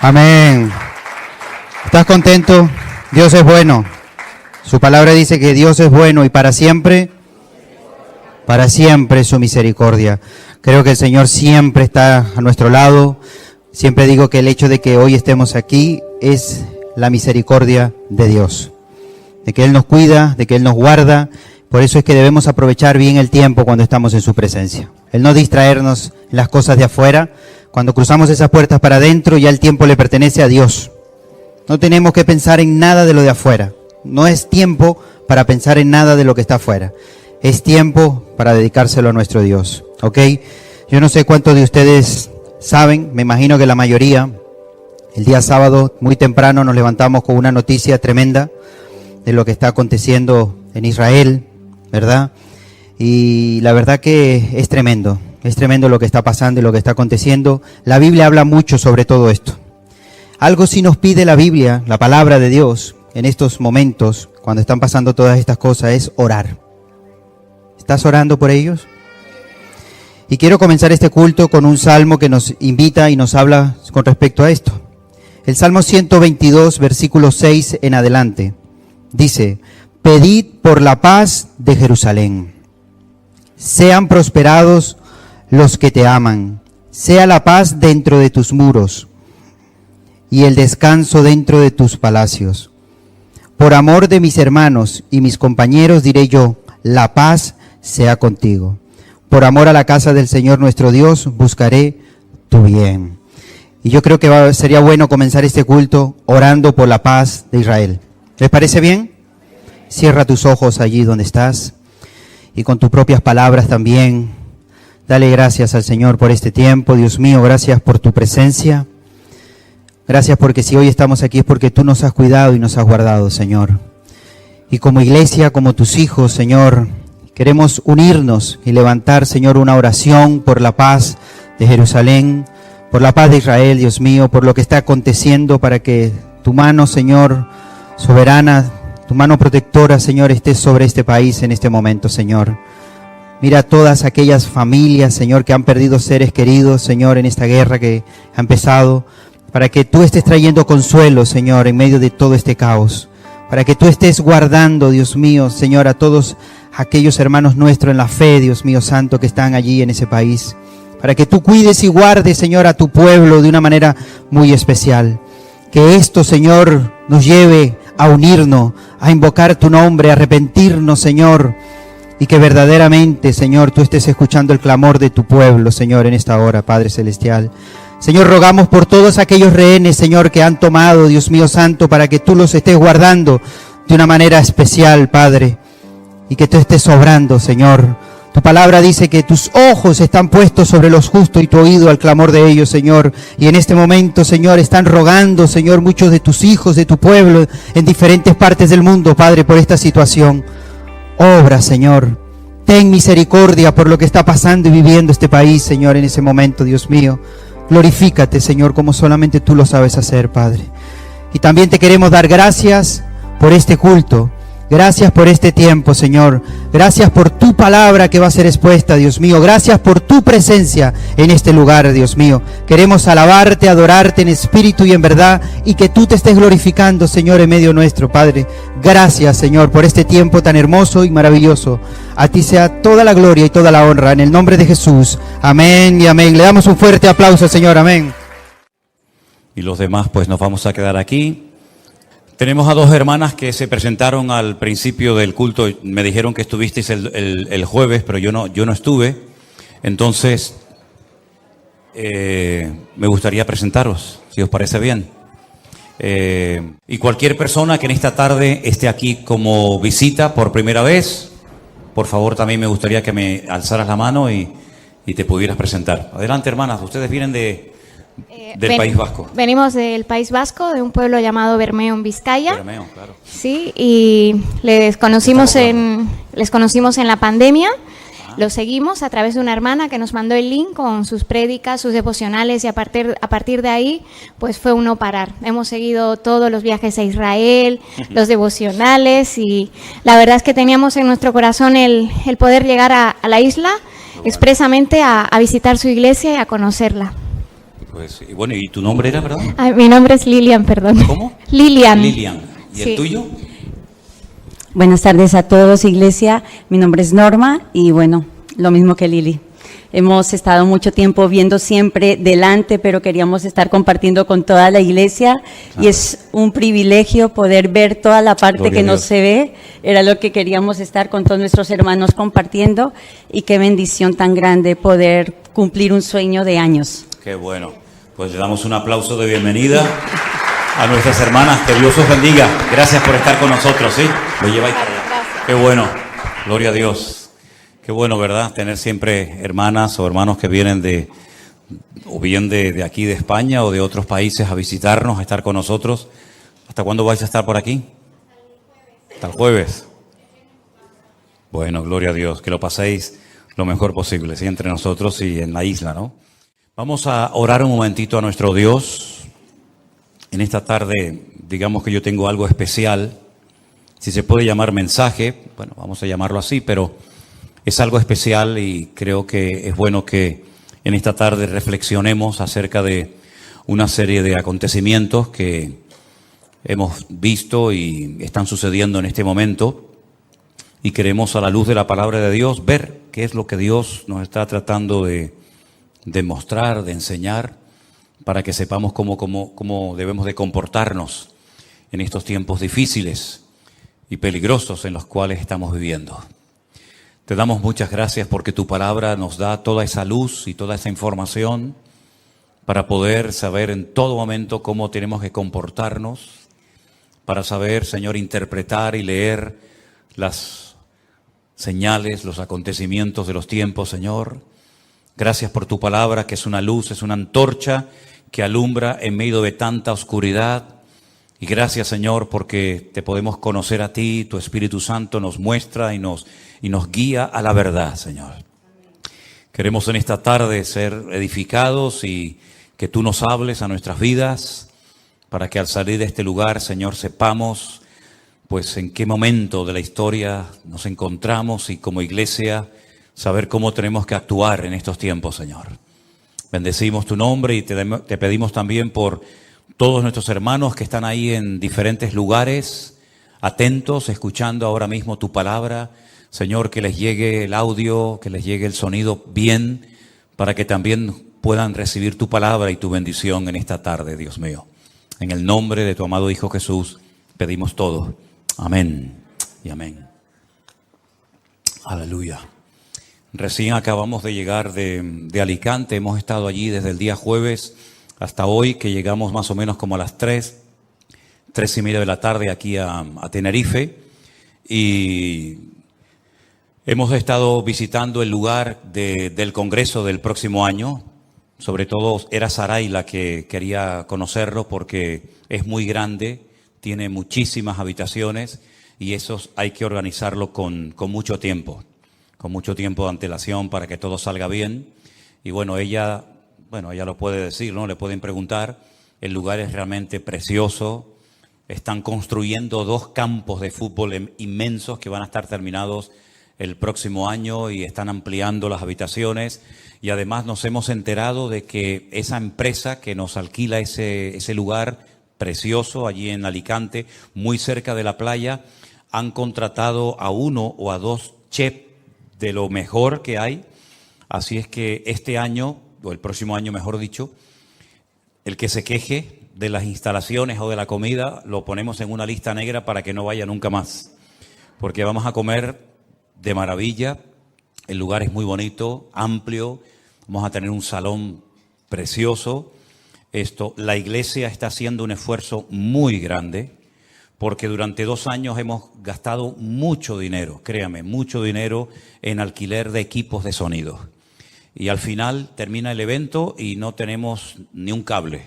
Amén. ¿Estás contento? Dios es bueno. Su palabra dice que Dios es bueno y para siempre su misericordia. Creo que el Señor siempre está a nuestro lado. Siempre digo que el hecho de que hoy estemos aquí es la misericordia de Dios. De que Él nos cuida, de que Él nos guarda. Por eso es que debemos aprovechar bien el tiempo cuando estamos en su presencia. El no distraernos en las cosas de afuera. Cuando cruzamos esas puertas para adentro, ya el tiempo le pertenece a Dios. No tenemos que pensar en nada de lo de afuera. No es tiempo para pensar en nada de lo que está afuera. Es tiempo para dedicárselo a nuestro Dios. ¿Ok? Yo no sé cuántos de ustedes saben, me imagino que la mayoría, el día sábado, muy temprano, nos levantamos con una noticia tremenda de lo que está aconteciendo en Israel, ¿verdad? Y la verdad que es tremendo lo que está pasando y lo que está aconteciendo. La Biblia habla mucho sobre todo esto. Algo sí nos pide la Biblia, la palabra de Dios, en estos momentos, cuando están pasando todas estas cosas, es orar. ¿Estás orando por ellos? Y quiero comenzar este culto con un salmo que nos invita y nos habla con respecto a esto. El Salmo 122, versículo 6 en adelante, dice: pedid por la paz de Jerusalén. Sean prosperados los que te aman. Sea la paz dentro de tus muros y el descanso dentro de tus palacios. Por amor de mis hermanos y mis compañeros diré yo, la paz sea contigo. Por amor a la casa del Señor nuestro Dios, buscaré tu bien. Y yo creo que sería bueno comenzar este culto orando por la paz de Israel. ¿Les parece bien? Cierra tus ojos allí donde estás y con tus propias palabras también. Dale gracias al Señor por este tiempo. Dios mío, gracias por tu presencia. Gracias porque si hoy estamos aquí es porque tú nos has cuidado y nos has guardado, Señor. Y como iglesia, como tus hijos, Señor, queremos unirnos y levantar, Señor, una oración por la paz de Jerusalén, por la paz de Israel, Dios mío, por lo que está aconteciendo, para que tu mano, Señor, soberana, tu mano protectora, Señor, esté sobre este país en este momento, Señor. Mira todas aquellas familias, Señor, que han perdido seres queridos, Señor, en esta guerra que ha empezado, para que tú estés trayendo consuelo, Señor, en medio de todo este caos. Para que tú estés guardando, Dios mío, Señor, a todos aquellos hermanos nuestros en la fe, Dios mío santo, que están allí en ese país. Para que tú cuides y guardes, Señor, a tu pueblo de una manera muy especial. Que esto, Señor, nos lleve a unirnos, a invocar tu nombre, a arrepentirnos, Señor. Y que verdaderamente, Señor, tú estés escuchando el clamor de tu pueblo, Señor, en esta hora, Padre Celestial. Señor, rogamos por todos aquellos rehenes, Señor, que han tomado, Dios mío santo, para que tú los estés guardando de una manera especial, Padre, y que tú estés obrando, Señor. Tu palabra dice que tus ojos están puestos sobre los justos y tu oído al clamor de ellos, Señor. Y en este momento, Señor, están rogando, Señor, muchos de tus hijos, de tu pueblo, en diferentes partes del mundo, Padre, por esta situación. Obra, Señor. Ten misericordia por lo que está pasando y viviendo este país, Señor, en ese momento, Dios mío. Glorifícate, Señor, como solamente tú lo sabes hacer, Padre. Y también te queremos dar gracias por este culto. Gracias por este tiempo, Señor. Gracias por tu palabra que va a ser expuesta, Dios mío. Gracias por tu presencia en este lugar, Dios mío. Queremos alabarte, adorarte en espíritu y en verdad, y que tú te estés glorificando, Señor, en medio nuestro, Padre. Gracias, Señor, por este tiempo tan hermoso y maravilloso. A ti sea toda la gloria y toda la honra, en el nombre de Jesús. Amén y amén. Le damos un fuerte aplauso, Señor. Amén. Y los demás, pues nos vamos a quedar aquí. Tenemos a dos hermanas que se presentaron al principio del culto. Me dijeron que estuvisteis el jueves, pero yo no estuve. Entonces, me gustaría presentaros, si os parece bien. Y cualquier persona que en esta tarde esté aquí como visita por primera vez, por favor, también me gustaría que me alzaras la mano y te pudieras presentar. Adelante, hermanas. Ustedes vienen del País Vasco. Venimos del País Vasco, de un pueblo llamado Bermeo, en Vizcaya. Bermeo, claro. Sí, y les conocimos en la pandemia. Los seguimos a través de una hermana que nos mandó el link con sus prédicas, sus devocionales, y a partir de ahí pues fue un no parar. Hemos seguido todos los viajes a Israel, los devocionales, y la verdad es que teníamos en nuestro corazón el poder llegar a la isla expresamente a visitar su iglesia y a conocerla. Pues, y bueno, ¿y tu nombre era, verdad? Ay, mi nombre es Lilian, perdón. ¿Cómo? Lilian. Lilian. ¿Y Sí. el tuyo? Buenas tardes a todos, iglesia. Mi nombre es Norma y bueno, lo mismo que Lili. Hemos estado mucho tiempo viendo siempre delante, pero queríamos estar compartiendo con toda la iglesia y es un privilegio poder ver toda la parte Gloria que a no Dios. se ve. Era lo que queríamos estar con todos nuestros hermanos compartiendo y qué bendición tan grande poder cumplir un sueño de años. Qué bueno. Pues le damos un aplauso de bienvenida a nuestras hermanas. Que Dios os bendiga. Gracias por estar con nosotros, ¿sí? Lo lleváis para allá. Qué bueno. Gloria a Dios. Qué bueno, ¿verdad? Tener siempre hermanas o hermanos que vienen o bien de aquí de España o de otros países a visitarnos, a estar con nosotros. ¿Hasta cuándo vais a estar por aquí? Hasta el jueves. Bueno, gloria a Dios. Que lo paséis lo mejor posible, ¿sí? Entre nosotros y en la isla, ¿no? Vamos a orar un momentito a nuestro Dios. En esta tarde, digamos que yo tengo algo especial. Si se puede llamar mensaje, bueno, vamos a llamarlo así, pero es algo especial y creo que es bueno que en esta tarde reflexionemos acerca de una serie de acontecimientos que hemos visto y están sucediendo en este momento y queremos a la luz de la palabra de Dios ver qué es lo que Dios nos está tratando de mostrar, de enseñar, para que sepamos cómo debemos de comportarnos en estos tiempos difíciles y peligrosos en los cuales estamos viviendo. Te damos muchas gracias porque tu palabra nos da toda esa luz y toda esa información para poder saber en todo momento cómo tenemos que comportarnos, para saber, Señor, interpretar y leer las señales, los acontecimientos de los tiempos, Señor. Gracias por tu palabra, que es una luz, es una antorcha que alumbra en medio de tanta oscuridad. Y gracias, Señor, porque te podemos conocer a ti, tu Espíritu Santo nos muestra y nos guía a la verdad, Señor. Queremos en esta tarde ser edificados y que tú nos hables a nuestras vidas para que al salir de este lugar, Señor, sepamos pues en qué momento de la historia nos encontramos y como iglesia saber cómo tenemos que actuar en estos tiempos, Señor. Bendecimos tu nombre y te pedimos también por todos nuestros hermanos que están ahí en diferentes lugares, atentos, escuchando ahora mismo tu palabra. Señor, que les llegue el audio, que les llegue el sonido bien, para que también puedan recibir tu palabra y tu bendición en esta tarde, Dios mío. En el nombre de tu amado Hijo Jesús, pedimos todo. Amén y amén. Aleluya. Recién acabamos de llegar de Alicante, hemos estado allí desde el día jueves hasta hoy, que llegamos más o menos como a las 3:30 de la tarde aquí a Tenerife, y hemos estado visitando el lugar del Congreso del próximo año. Sobre todo era Saray la que quería conocerlo porque es muy grande, tiene muchísimas habitaciones y eso hay que organizarlo con mucho tiempo de antelación para que todo salga bien. Y bueno, ella lo puede decir, ¿no? Le pueden preguntar. El lugar es realmente precioso. Están construyendo 2 campos de fútbol inmensos que van a estar terminados el próximo año y están ampliando las habitaciones. Y además nos hemos enterado de que esa empresa que nos alquila ese lugar precioso allí en Alicante, muy cerca de la playa, han contratado a 1 o a 2 chefs de lo mejor que hay. Así es que este año, o el próximo año mejor dicho, el que se queje de las instalaciones o de la comida, lo ponemos en una lista negra para que no vaya nunca más. Porque vamos a comer de maravilla, el lugar es muy bonito, amplio, vamos a tener un salón precioso. La iglesia está haciendo un esfuerzo muy grande, porque durante 2 años hemos gastado mucho dinero, créame, mucho dinero en alquiler de equipos de sonido. Y al final termina el evento y no tenemos ni un cable.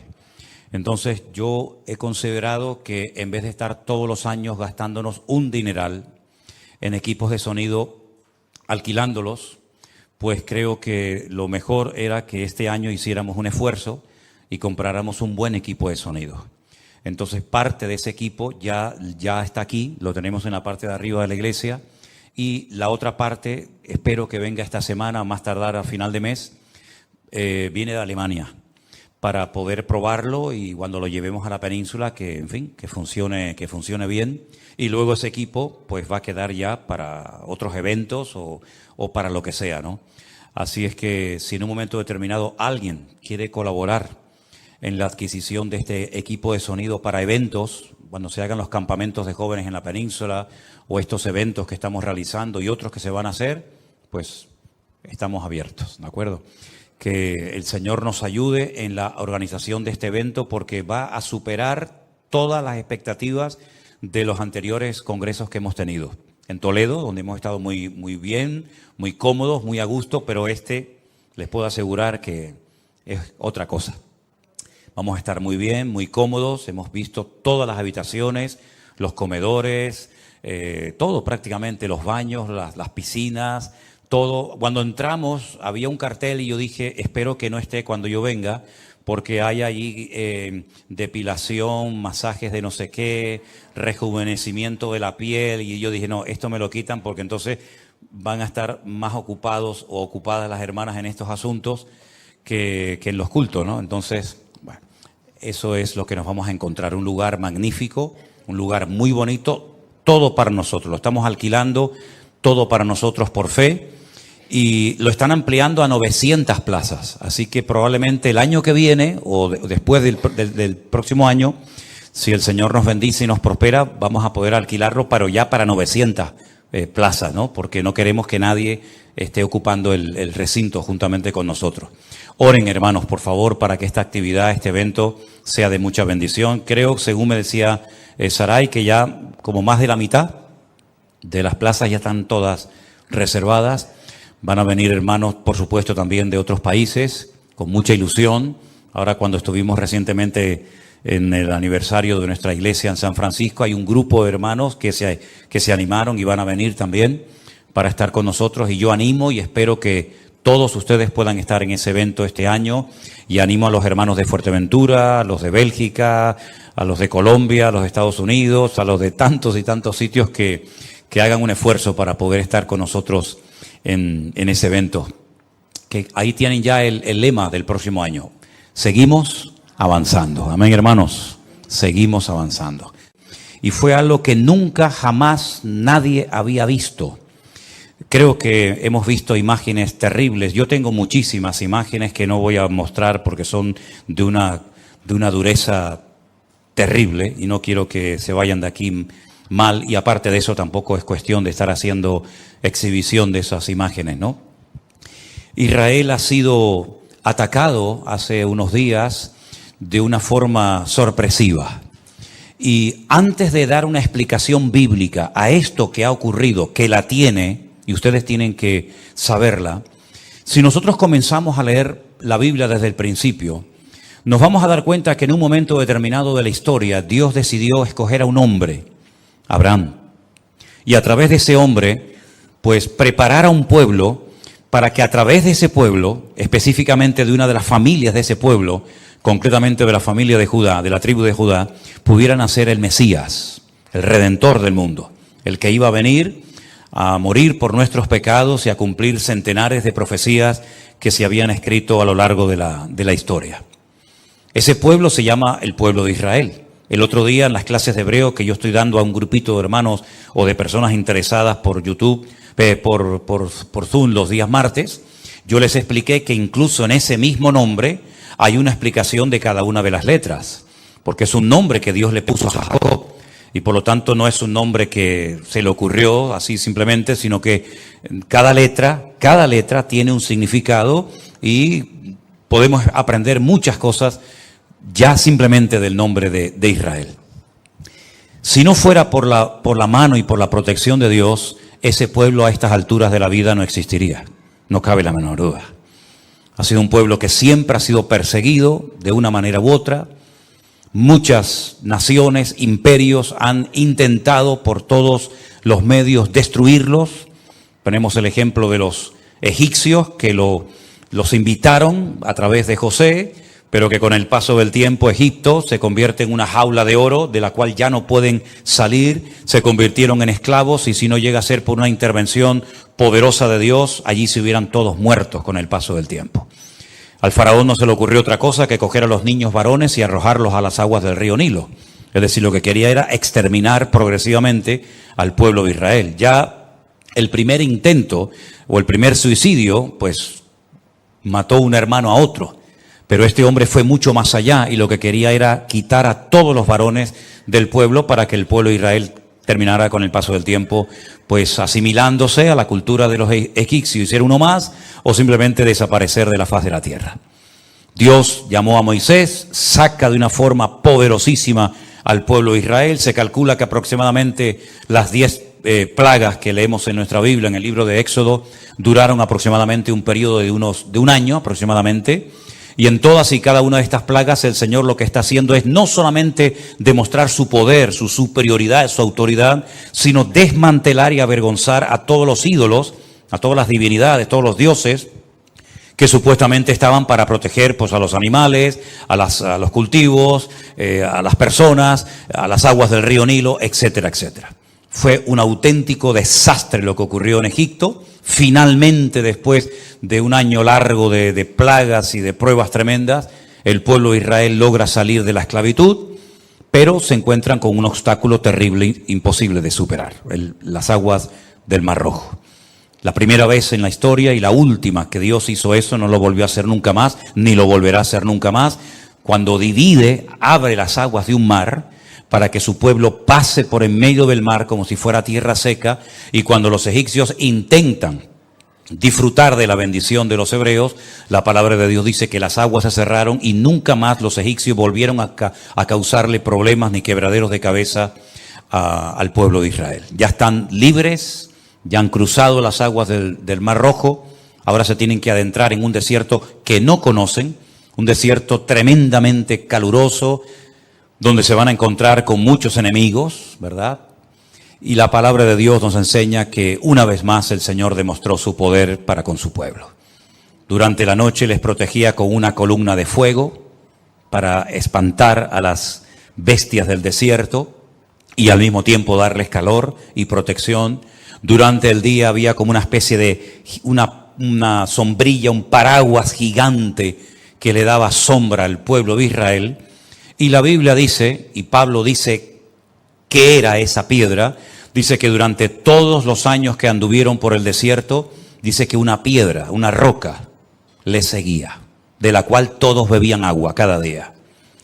Entonces yo he considerado que en vez de estar todos los años gastándonos un dineral en equipos de sonido, alquilándolos, pues creo que lo mejor era que este año hiciéramos un esfuerzo y compráramos un buen equipo de sonido. Entonces parte de ese equipo ya está aquí, lo tenemos en la parte de arriba de la iglesia, y la otra parte, espero que venga esta semana, más tardar a final de mes, viene de Alemania, para poder probarlo y cuando lo llevemos a la península, que en fin, que funcione bien. Y luego ese equipo pues va a quedar ya para otros eventos o para lo que sea, ¿no? Así es que si en un momento determinado alguien quiere colaborar en la adquisición de este equipo de sonido para eventos, cuando se hagan los campamentos de jóvenes en la península o estos eventos que estamos realizando y otros que se van a hacer, pues estamos abiertos, ¿de acuerdo? Que el Señor nos ayude en la organización de este evento porque va a superar todas las expectativas de los anteriores congresos que hemos tenido. En Toledo, donde hemos estado muy bien, muy cómodos, muy a gusto, pero les puedo asegurar que es otra cosa. Vamos a estar muy bien, muy cómodos, hemos visto todas las habitaciones, los comedores, todo prácticamente, los baños, las piscinas, todo. Cuando entramos había un cartel y yo dije, espero que no esté cuando yo venga, porque hay allí depilación, masajes de no sé qué, rejuvenecimiento de la piel, y yo dije, no, esto me lo quitan porque entonces van a estar más ocupados o ocupadas las hermanas en estos asuntos que en los cultos, ¿no? Entonces, bueno, eso es lo que nos vamos a encontrar, un lugar magnífico, un lugar muy bonito, todo para nosotros, lo estamos alquilando, todo para nosotros por fe. Y lo están ampliando a 900 plazas, así que probablemente el año que viene o después del próximo año, si el Señor nos bendice y nos prospera, vamos a poder alquilarlo ya para 900 plazas, ¿no? Porque no queremos que nadie esté ocupando el recinto juntamente con nosotros. Oren, hermanos, por favor, para que esta actividad, este evento, sea de mucha bendición. Creo, según me decía Saray, que ya como más de la mitad de las plazas ya están todas reservadas. Van a venir hermanos, por supuesto, también de otros países, con mucha ilusión. Ahora, cuando estuvimos recientemente en el aniversario de nuestra iglesia en San Francisco, hay un grupo de hermanos que se animaron y van a venir también para estar con nosotros. Y yo animo y espero que todos ustedes puedan estar en ese evento este año. Y animo a los hermanos de Fuerteventura, a los de Bélgica, a los de Colombia, a los de Estados Unidos, a los de tantos y tantos sitios que hagan un esfuerzo para poder estar con nosotros en ese evento, que ahí tienen ya el lema del próximo año. Seguimos avanzando. Amén, hermanos. Seguimos avanzando. Y fue algo que nunca, jamás nadie había visto. Creo que hemos visto imágenes terribles. Yo tengo muchísimas imágenes que no voy a mostrar porque son de una dureza terrible y no quiero que se vayan de aquí mal, y aparte de eso tampoco es cuestión de estar haciendo exhibición de esas imágenes, ¿no? Israel ha sido atacado hace unos días de una forma sorpresiva. Y antes de dar una explicación bíblica a esto que ha ocurrido, que la tiene, y ustedes tienen que saberla, si nosotros comenzamos a leer la Biblia desde el principio, nos vamos a dar cuenta que en un momento determinado de la historia, Dios decidió escoger a un hombre, Abraham, y a través de ese hombre, pues preparar a un pueblo para que a través de ese pueblo, específicamente de una de las familias de ese pueblo, concretamente de la familia de Judá, de la tribu de Judá, pudiera nacer el Mesías, el Redentor del mundo, el que iba a venir a morir por nuestros pecados y a cumplir centenares de profecías que se habían escrito a lo largo de la historia. Ese pueblo se llama el pueblo de Israel. El otro día en las clases de hebreo que yo estoy dando a un grupito de hermanos o de personas interesadas por YouTube, por Zoom los días martes, yo les expliqué que incluso en ese mismo nombre hay una explicación de cada una de las letras, porque es un nombre que Dios le puso a Jacob y por lo tanto no es un nombre que se le ocurrió así simplemente, sino que cada letra tiene un significado y podemos aprender muchas cosas ya simplemente del nombre de Israel. Si no fuera por la mano y por la protección de Dios, ese pueblo a estas alturas de la vida no existiría. No cabe la menor duda. Ha sido un pueblo que siempre ha sido perseguido de una manera u otra. Muchas naciones, imperios han intentado por todos los medios destruirlos. Ponemos el ejemplo de los egipcios que los invitaron a través de José, pero que con el paso del tiempo Egipto se convierte en una jaula de oro de la cual ya no pueden salir, se convirtieron en esclavos y si no llega a ser por una intervención poderosa de Dios, allí se hubieran todos muertos con el paso del tiempo. Al faraón no se le ocurrió otra cosa que coger a los niños varones y arrojarlos a las aguas del río Nilo. Es decir, lo que quería era exterminar progresivamente al pueblo de Israel. Ya el primer intento o el primer suicidio, pues mató un hermano a otro. Pero este hombre fue mucho más allá y lo que quería era quitar a todos los varones del pueblo para que el pueblo de Israel terminara con el paso del tiempo, pues asimilándose a la cultura de los egipcios y ser uno más, o simplemente desaparecer de la faz de la tierra. Dios llamó a Moisés, saca de una forma poderosísima al pueblo de Israel. Se calcula que aproximadamente las 10 plagas que leemos en nuestra Biblia, en el libro de Éxodo, duraron aproximadamente un periodo de un año aproximadamente. Y en todas y cada una de estas plagas el Señor lo que está haciendo es no solamente demostrar su poder, su superioridad, su autoridad, sino desmantelar y avergonzar a todos los ídolos, a todas las divinidades, todos los dioses que supuestamente estaban para proteger pues, a los animales, a los cultivos, a las personas, a las aguas del río Nilo, etcétera, etcétera. Fue un auténtico desastre lo que ocurrió en Egipto. Finalmente, después de un año largo de plagas y de pruebas tremendas, el pueblo de Israel logra salir de la esclavitud, pero se encuentran con un obstáculo terrible, imposible de superar, las aguas del Mar Rojo. La primera vez en la historia y la última que Dios hizo eso, no lo volvió a hacer nunca más, ni lo volverá a hacer nunca más, cuando divide, abre las aguas de un mar, para que su pueblo pase por en medio del mar como si fuera tierra seca, y cuando los egipcios intentan disfrutar de la bendición de los hebreos, la palabra de Dios dice que las aguas se cerraron y nunca más los egipcios volvieron a causarle problemas ni quebraderos de cabeza al pueblo de Israel. Ya están libres, ya han cruzado las aguas del Mar Rojo, ahora se tienen que adentrar en un desierto que no conocen, un desierto tremendamente caluroso, donde se van a encontrar con muchos enemigos, ¿verdad? Y la palabra de Dios nos enseña que una vez más el Señor demostró su poder para con su pueblo. Durante la noche les protegía con una columna de fuego para espantar a las bestias del desierto y al mismo tiempo darles calor y protección. Durante el día había como una especie de una sombrilla, un paraguas gigante que le daba sombra al pueblo de Israel. Y la Biblia dice, y Pablo dice que era esa piedra, dice que durante todos los años que anduvieron por el desierto, dice que una piedra, una roca, les seguía, de la cual todos bebían agua cada día.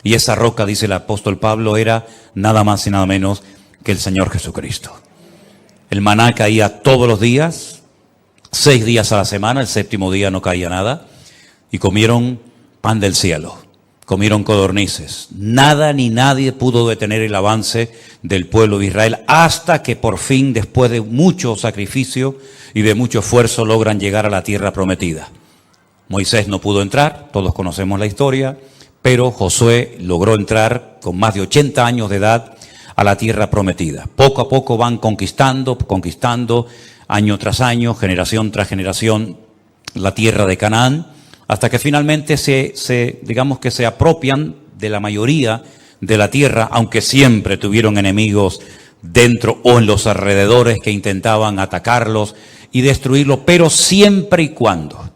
Y esa roca, dice el apóstol Pablo, era nada más y nada menos que el Señor Jesucristo. El maná caía todos los días, 6 días a la semana, el 7º día no caía nada, y comieron pan del cielo. Comieron codornices. Nada ni nadie pudo detener el avance del pueblo de Israel hasta que por fin, después de mucho sacrificio y de mucho esfuerzo, logran llegar a la tierra prometida. Moisés no pudo entrar, todos conocemos la historia, pero Josué logró entrar con más de 80 años de edad a la tierra prometida. Poco a poco van conquistando, año tras año, generación tras generación, la tierra de Canaán, hasta que finalmente digamos que se apropian de la mayoría de la tierra, aunque siempre tuvieron enemigos dentro o en los alrededores que intentaban atacarlos y destruirlos, pero siempre y cuando,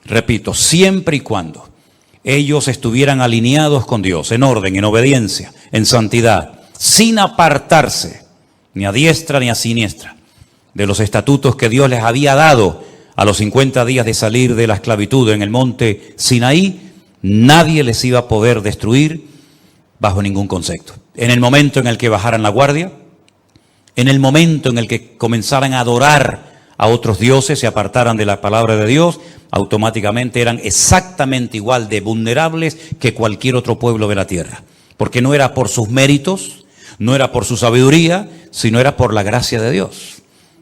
repito, siempre y cuando ellos estuvieran alineados con Dios, en orden, en obediencia, en santidad, sin apartarse ni a diestra ni a siniestra de los estatutos que Dios les había dado a los 50 días de salir de la esclavitud en el monte Sinaí, nadie les iba a poder destruir bajo ningún concepto. En el momento en el que bajaran la guardia, en el momento en el que comenzaran a adorar a otros dioses, se apartaran de la palabra de Dios, automáticamente eran exactamente igual de vulnerables que cualquier otro pueblo de la tierra. Porque no era por sus méritos, no era por su sabiduría, sino era por la gracia de Dios.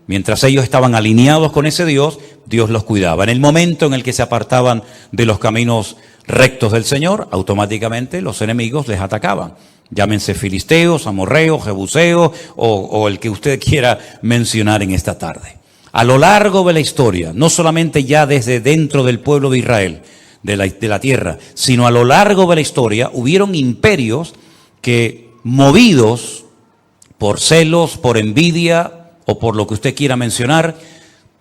Mientras ellos estaban alineados con ese Dios, Dios los cuidaba. En el momento en el que se apartaban de los caminos rectos del Señor, automáticamente los enemigos les atacaban. Llámense filisteos, amorreos, jebuseos o el que usted quiera mencionar en esta tarde. A lo largo de la historia, no solamente ya desde dentro del pueblo de Israel, de la tierra, sino a lo largo de la historia, hubieron imperios que, movidos por celos, por envidia o por lo que usted quiera mencionar,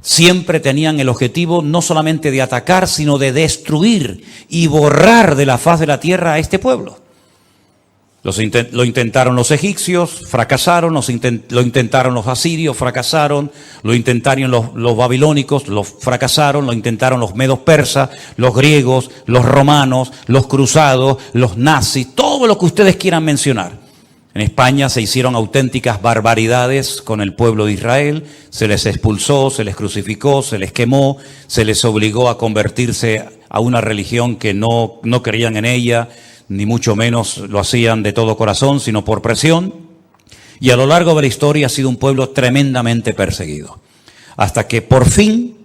siempre tenían el objetivo no solamente de atacar, sino de destruir y borrar de la faz de la tierra a este pueblo. Lo intentaron los egipcios, fracasaron, lo intentaron los asirios, fracasaron, lo intentaron los babilónicos, fracasaron, lo intentaron los medos persas, los griegos, los romanos, los cruzados, los nazis, todo lo que ustedes quieran mencionar. En España se hicieron auténticas barbaridades con el pueblo de Israel, se les expulsó, se les crucificó, se les quemó, se les obligó a convertirse a una religión que no creían en ella, ni mucho menos lo hacían de todo corazón, sino por presión. Y a lo largo de la historia ha sido un pueblo tremendamente perseguido. Hasta que por fin,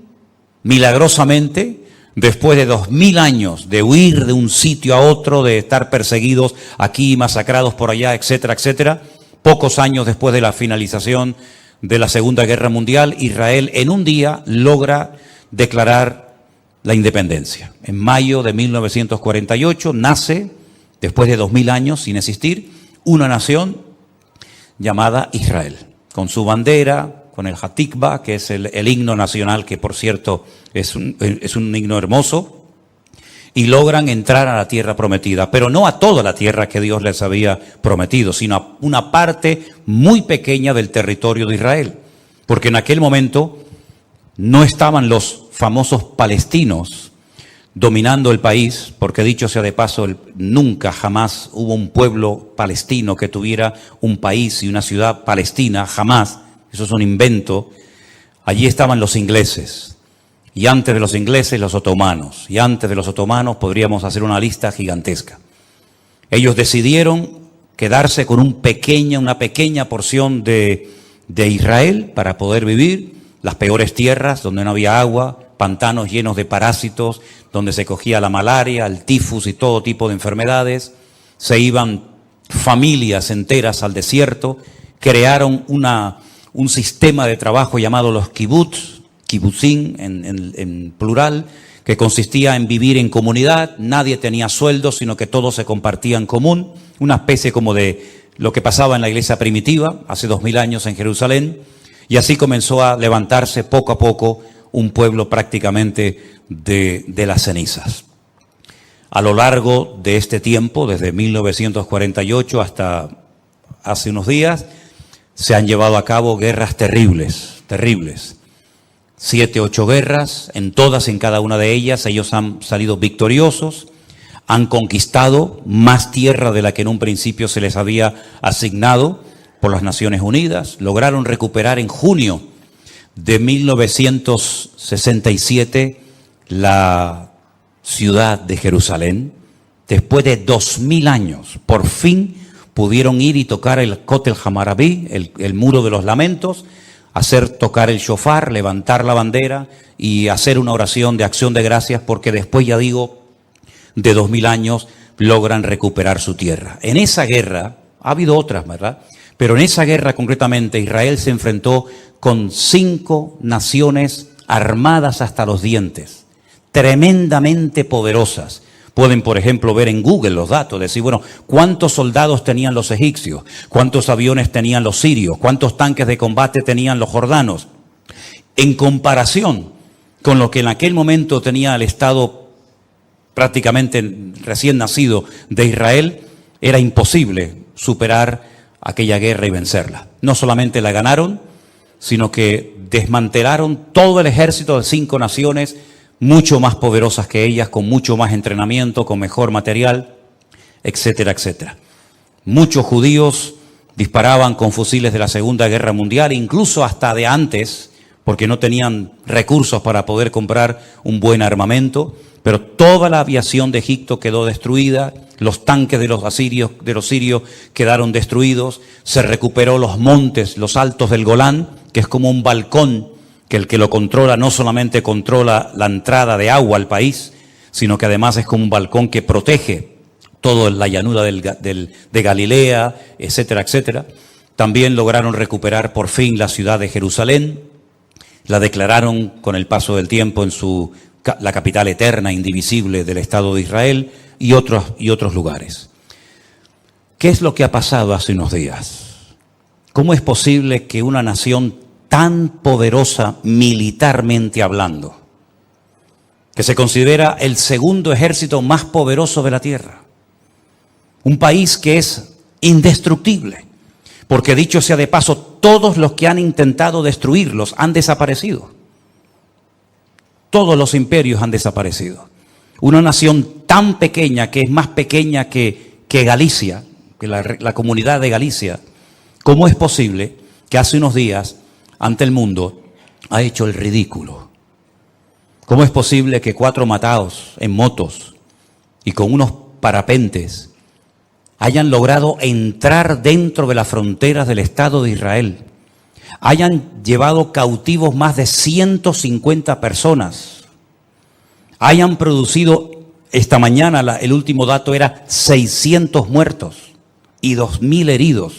milagrosamente, después de 2000 años de huir de un sitio a otro, de estar perseguidos aquí, masacrados por allá, etcétera, etcétera, pocos años después de la finalización de la Segunda Guerra Mundial, Israel en un día logra declarar la independencia. En mayo de 1948 nace, después de 2000 años sin existir, una nación llamada Israel, con su bandera, con el Hatikva, que es el himno nacional, que por cierto es un himno hermoso, y logran entrar a la tierra prometida, pero no a toda la tierra que Dios les había prometido, sino a una parte muy pequeña del territorio de Israel, porque en aquel momento no estaban los famosos palestinos dominando el país, porque dicho sea de paso, nunca jamás hubo un pueblo palestino que tuviera un país y una ciudad palestina, jamás. Eso es un invento. Allí estaban los ingleses, y antes de los ingleses los otomanos, y antes de los otomanos podríamos hacer una lista gigantesca. Ellos decidieron quedarse con una pequeña porción de Israel para poder vivir, las peores tierras donde no había agua, pantanos llenos de parásitos, donde se cogía la malaria, el tifus y todo tipo de enfermedades. Se iban familias enteras al desierto, crearon un sistema de trabajo llamado los kibutzim en plural, que consistía en vivir en comunidad, nadie tenía sueldo, sino que todo se compartía en común, una especie como de lo que pasaba en la iglesia primitiva hace 2000 años en Jerusalén, y así comenzó a levantarse poco a poco un pueblo prácticamente de las cenizas. A lo largo de este tiempo, desde 1948 hasta hace unos días, se han llevado a cabo guerras terribles. 7, 8 guerras, en todas, en cada una de ellas, ellos han salido victoriosos, han conquistado más tierra de la que en un principio se les había asignado por las Naciones Unidas, lograron recuperar en junio de 1967 la ciudad de Jerusalén. Después de 2000 años, por fin pudieron ir y tocar el Kotel Hamarabí, el muro de los lamentos, tocar el shofar, levantar la bandera y hacer una oración de acción de gracias, porque después, ya digo, de 2000 años logran recuperar su tierra. En esa guerra, ha habido otras, ¿verdad? Pero en esa guerra concretamente Israel se enfrentó con 5 naciones armadas hasta los dientes, tremendamente poderosas. Pueden, por ejemplo, ver en Google los datos, decir, bueno, ¿cuántos soldados tenían los egipcios? ¿Cuántos aviones tenían los sirios? ¿Cuántos tanques de combate tenían los jordanos? En comparación con lo que en aquel momento tenía el Estado prácticamente recién nacido de Israel, era imposible superar aquella guerra y vencerla. No solamente la ganaron, sino que desmantelaron todo el ejército de 5 naciones mucho más poderosas que ellas, con mucho más entrenamiento, con mejor material, etcétera, etcétera. Muchos judíos disparaban con fusiles de la Segunda Guerra Mundial, incluso hasta de antes, porque no tenían recursos para poder comprar un buen armamento, pero toda la aviación de Egipto quedó destruida, los tanques de los sirios quedaron destruidos, se recuperó los montes, los altos del Golán, que es como un balcón, que el que lo controla no solamente controla la entrada de agua al país, sino que además es como un balcón que protege toda la llanura de Galilea, etcétera, etcétera. También lograron recuperar por fin la ciudad de Jerusalén, la declararon con el paso del tiempo en la capital eterna, indivisible del Estado de Israel, y otros lugares. ¿Qué es lo que ha pasado hace unos días? ¿Cómo es posible que una nación tan poderosa militarmente hablando, que se considera el segundo ejército más poderoso de la tierra. Un país que es indestructible, porque dicho sea de paso, todos los que han intentado destruirlos han desaparecido. Todos los imperios han desaparecido. Una nación tan pequeña, que es más pequeña que Galicia, que la comunidad de Galicia, ¿cómo es posible que hace unos días ante el mundo ha hecho el ridículo? ¿Cómo es posible que 4 matados en motos y con unos parapentes hayan logrado entrar dentro de las fronteras del Estado de Israel? Hayan llevado cautivos más de 150 personas. Hayan producido, esta mañana el último dato era 600 muertos y 2.000 heridos.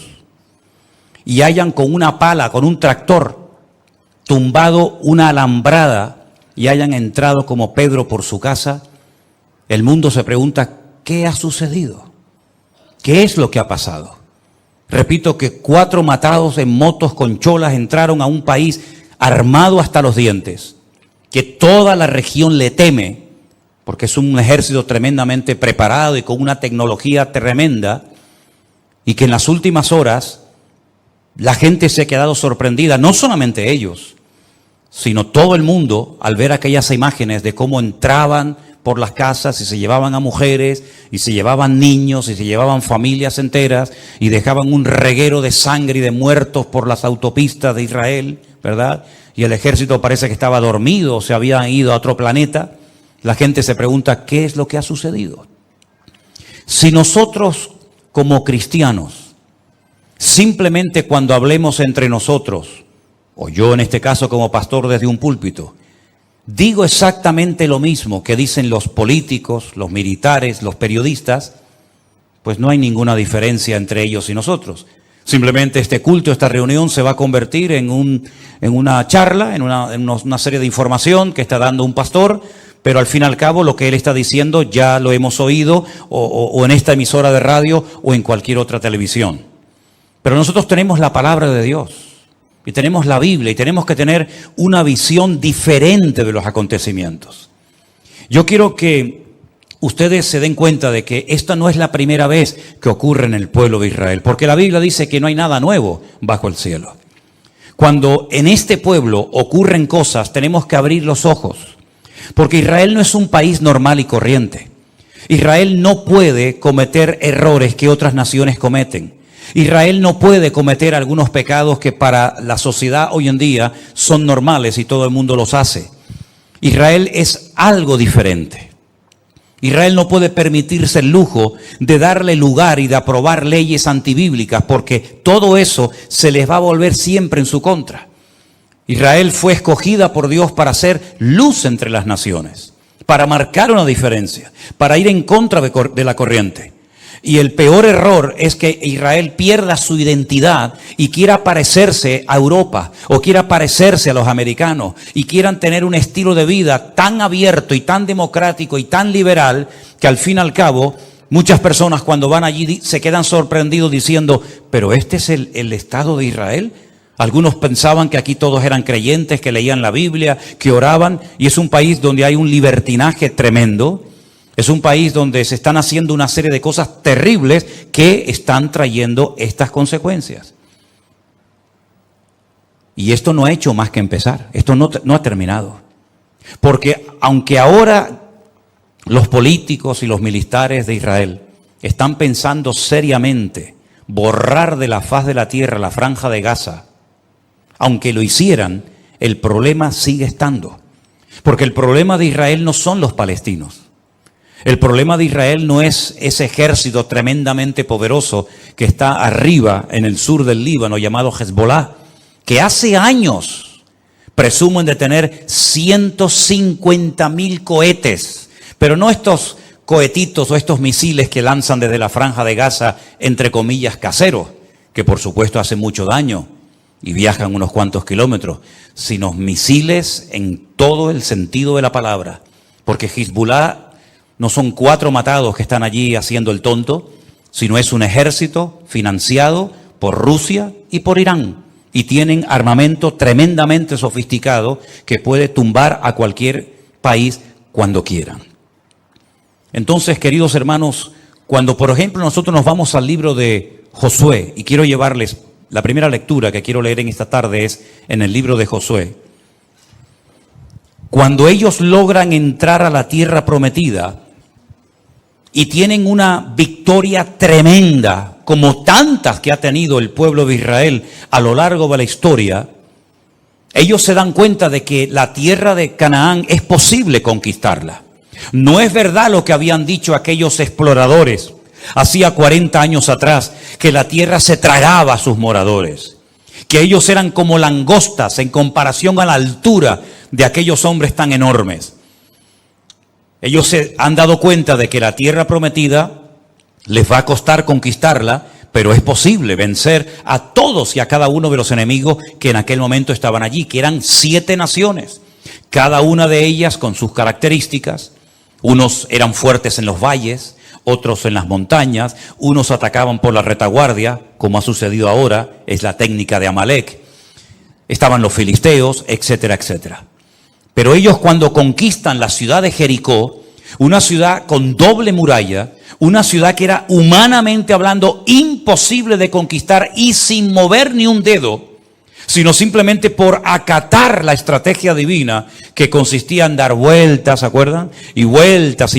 Y hayan con una pala, con un tractor, tumbado una alambrada y hayan entrado como Pedro por su casa. El mundo se pregunta, ¿qué ha sucedido? ¿Qué es lo que ha pasado? Repito que 4 matados en motos con cholas entraron a un país armado hasta los dientes, que toda la región le teme, porque es un ejército tremendamente preparado y con una tecnología tremenda, y que en las últimas horas la gente se ha quedado sorprendida, no solamente ellos, sino todo el mundo al ver aquellas imágenes de cómo entraban por las casas y se llevaban a mujeres y se llevaban niños y se llevaban familias enteras y dejaban un reguero de sangre y de muertos por las autopistas de Israel, ¿verdad? Y el ejército parece que estaba dormido o se había ido a otro planeta. La gente se pregunta, ¿qué es lo que ha sucedido? Si nosotros como cristianos, simplemente cuando hablemos entre nosotros, o yo en este caso como pastor desde un púlpito, digo exactamente lo mismo que dicen los políticos, los militares, los periodistas, pues no hay ninguna diferencia entre ellos y nosotros. Simplemente este culto, esta reunión se va a convertir en una charla, en una serie de información que está dando un pastor, pero al fin y al cabo lo que él está diciendo ya lo hemos oído o en esta emisora de radio o en cualquier otra televisión. Pero nosotros tenemos la palabra de Dios. Y tenemos la Biblia y tenemos que tener una visión diferente de los acontecimientos. Yo quiero que ustedes se den cuenta de que esta no es la primera vez que ocurre en el pueblo de Israel, porque la Biblia dice que no hay nada nuevo bajo el cielo. Cuando en este pueblo ocurren cosas, tenemos que abrir los ojos, porque Israel no es un país normal y corriente. Israel no puede cometer errores que otras naciones cometen. Israel no puede cometer algunos pecados que para la sociedad hoy en día son normales y todo el mundo los hace. Israel es algo diferente. Israel no puede permitirse el lujo de darle lugar y de aprobar leyes antibíblicas, porque todo eso se les va a volver siempre en su contra. Israel fue escogida por Dios para ser luz entre las naciones, para marcar una diferencia, para ir en contra de la corriente. Y el peor error es que Israel pierda su identidad y quiera parecerse a Europa o quiera parecerse a los americanos y quieran tener un estilo de vida tan abierto y tan democrático y tan liberal que al fin y al cabo muchas personas cuando van allí se quedan sorprendidos diciendo, ¿pero este es el Estado de Israel? Algunos pensaban que aquí todos eran creyentes, que leían la Biblia, que oraban, y es un país donde hay un libertinaje tremendo. Es un país donde se están haciendo una serie de cosas terribles que están trayendo estas consecuencias. Y esto no ha hecho más que empezar. Esto no ha terminado. Porque aunque ahora los políticos y los militares de Israel están pensando seriamente borrar de la faz de la tierra la franja de Gaza, aunque lo hicieran, el problema sigue estando. Porque el problema de Israel no son los palestinos. El problema de Israel no es ese ejército tremendamente poderoso que está arriba en el sur del Líbano llamado Hezbollah, que hace años presumen de tener 150.000 cohetes, pero no estos cohetitos o estos misiles que lanzan desde la franja de Gaza, entre comillas, caseros, que por supuesto hacen mucho daño y viajan unos cuantos kilómetros, sino misiles en todo el sentido de la palabra, porque Hezbollah no son 4 matados que están allí haciendo el tonto, sino es un ejército financiado por Rusia y por Irán. y tienen armamento tremendamente sofisticado que puede tumbar a cualquier país cuando quieran. Entonces, queridos hermanos, cuando por ejemplo nosotros nos vamos al libro de Josué, y quiero llevarles, la primera lectura que quiero leer en esta tarde es en el libro de Josué. Cuando ellos logran entrar a la tierra prometida y tienen una victoria tremenda, como tantas que ha tenido el pueblo de Israel a lo largo de la historia, ellos se dan cuenta de que la tierra de Canaán es posible conquistarla. No es verdad lo que habían dicho aquellos exploradores hacía 40 años atrás, que la tierra se tragaba a sus moradores, que ellos eran como langostas en comparación a la altura de aquellos hombres tan enormes. Ellos se han dado cuenta de que la tierra prometida les va a costar conquistarla, pero es posible vencer a todos y a cada uno de los enemigos que en aquel momento estaban allí, que eran 7 naciones, cada una de ellas con sus características. Unos eran fuertes en los valles, otros en las montañas, unos atacaban por la retaguardia, como ha sucedido ahora, es la técnica de Amalek. Estaban los filisteos, etcétera, etcétera. Pero ellos cuando conquistan la ciudad de Jericó, una ciudad con doble muralla, una ciudad que era humanamente hablando imposible de conquistar y sin mover ni un dedo, sino simplemente por acatar la estrategia divina que consistía en dar vueltas, ¿se acuerdan? Y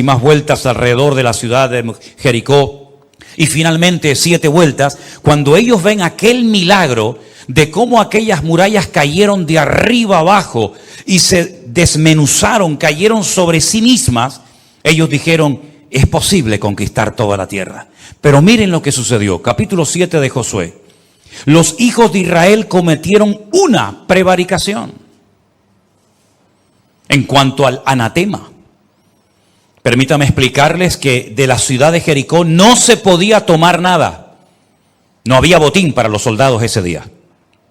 más vueltas alrededor de la ciudad de Jericó. Y finalmente 7 vueltas, cuando ellos ven aquel milagro de cómo aquellas murallas cayeron de arriba abajo y se desmenuzaron, cayeron sobre sí mismas, ellos dijeron, es posible conquistar toda la tierra. Pero miren lo que sucedió, capítulo 7 de Josué. Los hijos de Israel cometieron una prevaricación en cuanto al anatema. Permítame explicarles que de la ciudad de Jericó no se podía tomar nada. No había botín para los soldados ese día.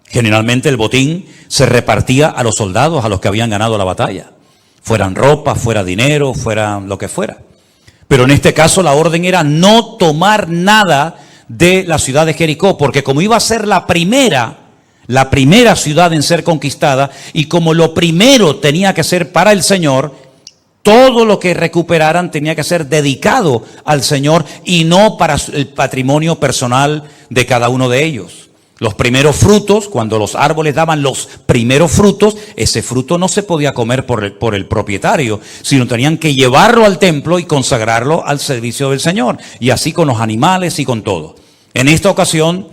Generalmente el botín se repartía a los soldados, a los que habían ganado la batalla. Fueran ropa, fuera dinero, fuera lo que fuera. Pero en este caso la orden era no tomar nada de la ciudad de Jericó, porque como iba a ser la primera ciudad en ser conquistada, y como lo primero tenía que ser para el Señor, todo lo que recuperaran tenía que ser dedicado al Señor y no para el patrimonio personal de cada uno de ellos. Los primeros frutos, cuando los árboles daban los primeros frutos, ese fruto no se podía comer por el propietario, sino tenían que llevarlo al templo y consagrarlo al servicio del Señor. Y así con los animales y con todo. En esta ocasión,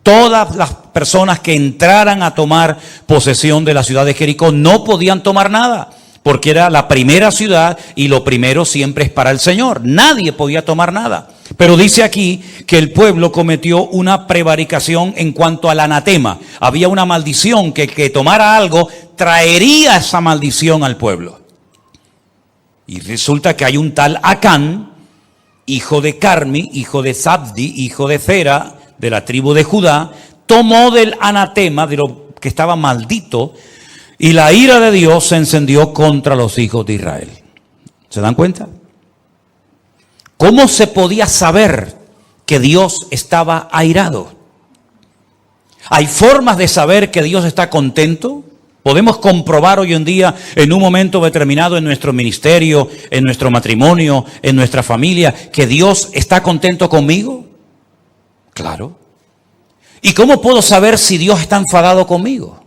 todas las personas que entraran a tomar posesión de la ciudad de Jericó no podían tomar nada, porque era la primera ciudad y lo primero siempre es para el Señor. Nadie podía tomar nada. Pero dice aquí que el pueblo cometió una prevaricación en cuanto al anatema. Había una maldición que tomara algo traería esa maldición al pueblo. Y resulta que hay un tal Acán, hijo de Carmi, hijo de Zabdi, hijo de Zera, de la tribu de Judá, tomó del anatema, de lo que estaba maldito, y la ira de Dios se encendió contra los hijos de Israel. ¿Se dan cuenta? ¿Cómo se podía saber que Dios estaba airado? ¿Hay formas de saber que Dios está contento? ¿Podemos comprobar hoy en día, en un momento determinado en nuestro ministerio, en nuestro matrimonio, en nuestra familia, que Dios está contento conmigo? Claro. ¿Y cómo puedo saber si Dios está enfadado conmigo?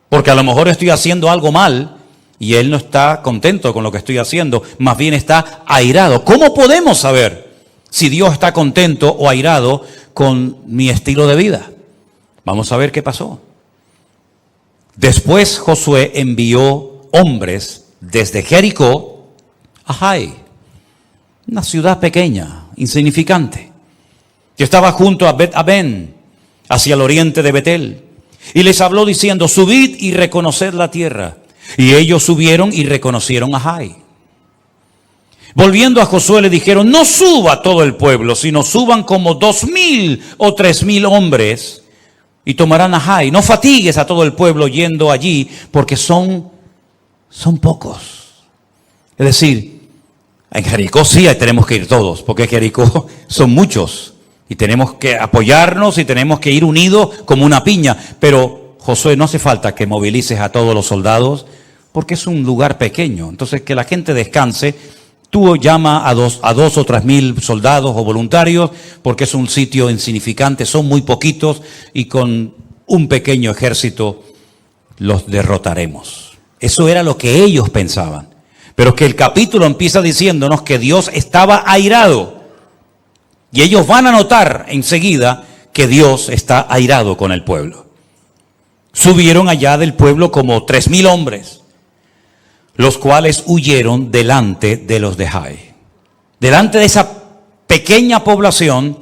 Porque a lo mejor estoy haciendo algo mal y Él no está contento con lo que estoy haciendo, más bien está airado. ¿Cómo podemos saber si Dios está contento o airado con mi estilo de vida? Vamos a ver qué pasó. Después Josué envió hombres desde Jericó a Jai, una ciudad pequeña, insignificante, que estaba junto a Bet-Aben, hacia el oriente de Betel. Y les habló diciendo, subid y reconoced la tierra. Y ellos subieron y reconocieron a Jai. Volviendo a Josué le dijeron, no suba todo el pueblo, sino suban como 2,000 o 3,000 hombres y tomarán a Jai. No fatigues a todo el pueblo yendo allí, porque son pocos. Es decir, en Jericó sí tenemos que ir todos, porque en Jericó son muchos. Y tenemos que apoyarnos y tenemos que ir unidos como una piña. Pero Josué, no hace falta que movilices a todos los soldados porque es un lugar pequeño. Entonces, que la gente descanse. Tú llama a dos o 3,000 soldados o voluntarios porque es un sitio insignificante, son muy poquitos y con un pequeño ejército los derrotaremos. Eso era lo que ellos pensaban. Pero que el capítulo empieza diciéndonos que Dios estaba airado. Y ellos van a notar enseguida que Dios está airado con el pueblo. Subieron allá del pueblo como 3,000 hombres, los cuales huyeron delante de los de Jai. Delante de esa pequeña población,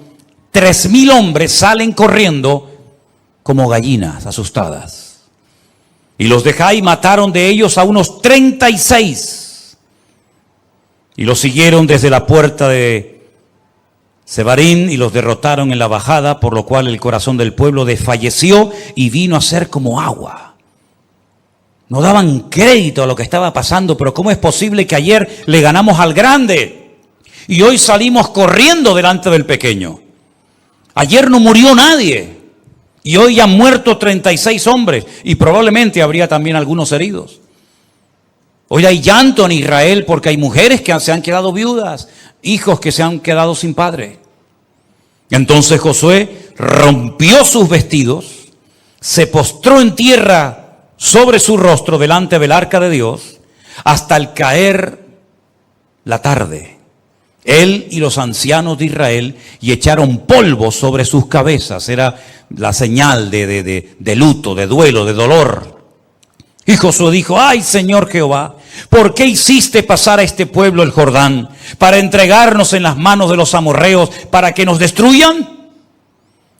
3,000 hombres salen corriendo como gallinas asustadas. Y los de Jai mataron de ellos a unos 36. Y los siguieron desde la puerta de Sebarín y los derrotaron en la bajada, por lo cual el corazón del pueblo desfalleció y vino a ser como agua. No daban crédito a lo que estaba pasando, pero ¿cómo es posible que ayer le ganamos al grande y hoy salimos corriendo delante del pequeño? Ayer no murió nadie y hoy han muerto 36 hombres y probablemente habría también algunos heridos. Hoy hay llanto en Israel porque hay mujeres que se han quedado viudas, hijos que se han quedado sin padre. Entonces Josué rompió sus vestidos, se postró en tierra sobre su rostro delante del arca de Dios hasta el caer la tarde. Él y los ancianos de Israel y echaron polvo sobre sus cabezas. Era la señal de luto, de duelo, de dolor. Y Josué dijo: ay, Señor Jehová, ¿por qué hiciste pasar a este pueblo el Jordán para entregarnos en las manos de los amorreos para que nos destruyan?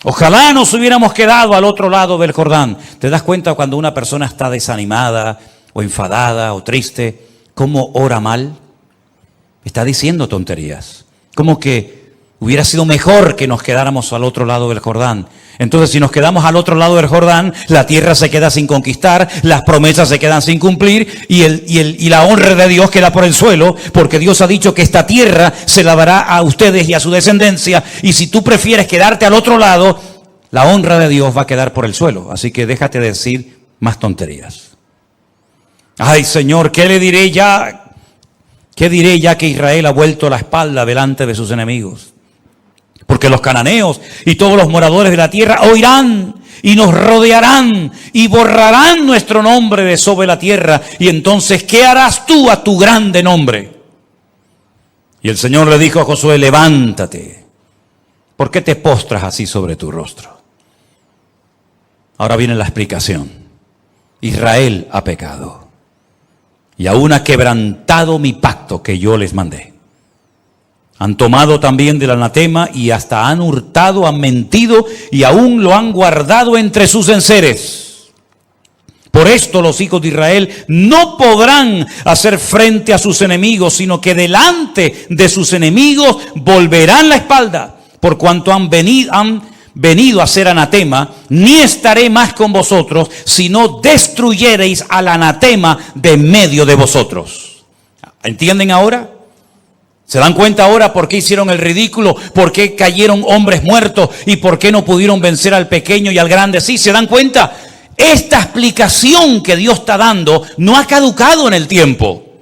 Ojalá nos hubiéramos quedado al otro lado del Jordán. ¿Te das cuenta cuando una persona está desanimada o enfadada o triste, cómo ora mal? Está diciendo tonterías. Como que hubiera sido mejor que nos quedáramos al otro lado del Jordán. Entonces, si nos quedamos al otro lado del Jordán, la tierra se queda sin conquistar, las promesas se quedan sin cumplir y la honra de Dios queda por el suelo, porque Dios ha dicho que esta tierra se la dará a ustedes y a su descendencia. Y si tú prefieres quedarte al otro lado, la honra de Dios va a quedar por el suelo. Así que déjate de decir más tonterías. Ay, Señor, ¿qué le diré ya? ¿Qué diré ya que Israel ha vuelto la espalda delante de sus enemigos? Porque los cananeos y todos los moradores de la tierra oirán y nos rodearán y borrarán nuestro nombre de sobre la tierra. Y entonces, ¿qué harás tú a tu grande nombre? Y el Señor le dijo a Josué: levántate. ¿Por qué te postras así sobre tu rostro? Ahora viene la explicación. Israel ha pecado y aún ha quebrantado mi pacto que yo les mandé. Han tomado también del anatema y hasta han hurtado, han mentido y aún lo han guardado entre sus enseres. Por esto los hijos de Israel no podrán hacer frente a sus enemigos, sino que delante de sus enemigos volverán la espalda, por cuanto han venido a ser anatema. Ni estaré más con vosotros, si no destruyereis al anatema de en medio de vosotros. ¿Entienden ahora? ¿Se dan cuenta ahora por qué hicieron el ridículo? ¿Por qué cayeron hombres muertos? ¿Y por qué no pudieron vencer al pequeño y al grande? Sí, ¿se dan cuenta? Esta explicación que Dios está dando no ha caducado en el tiempo.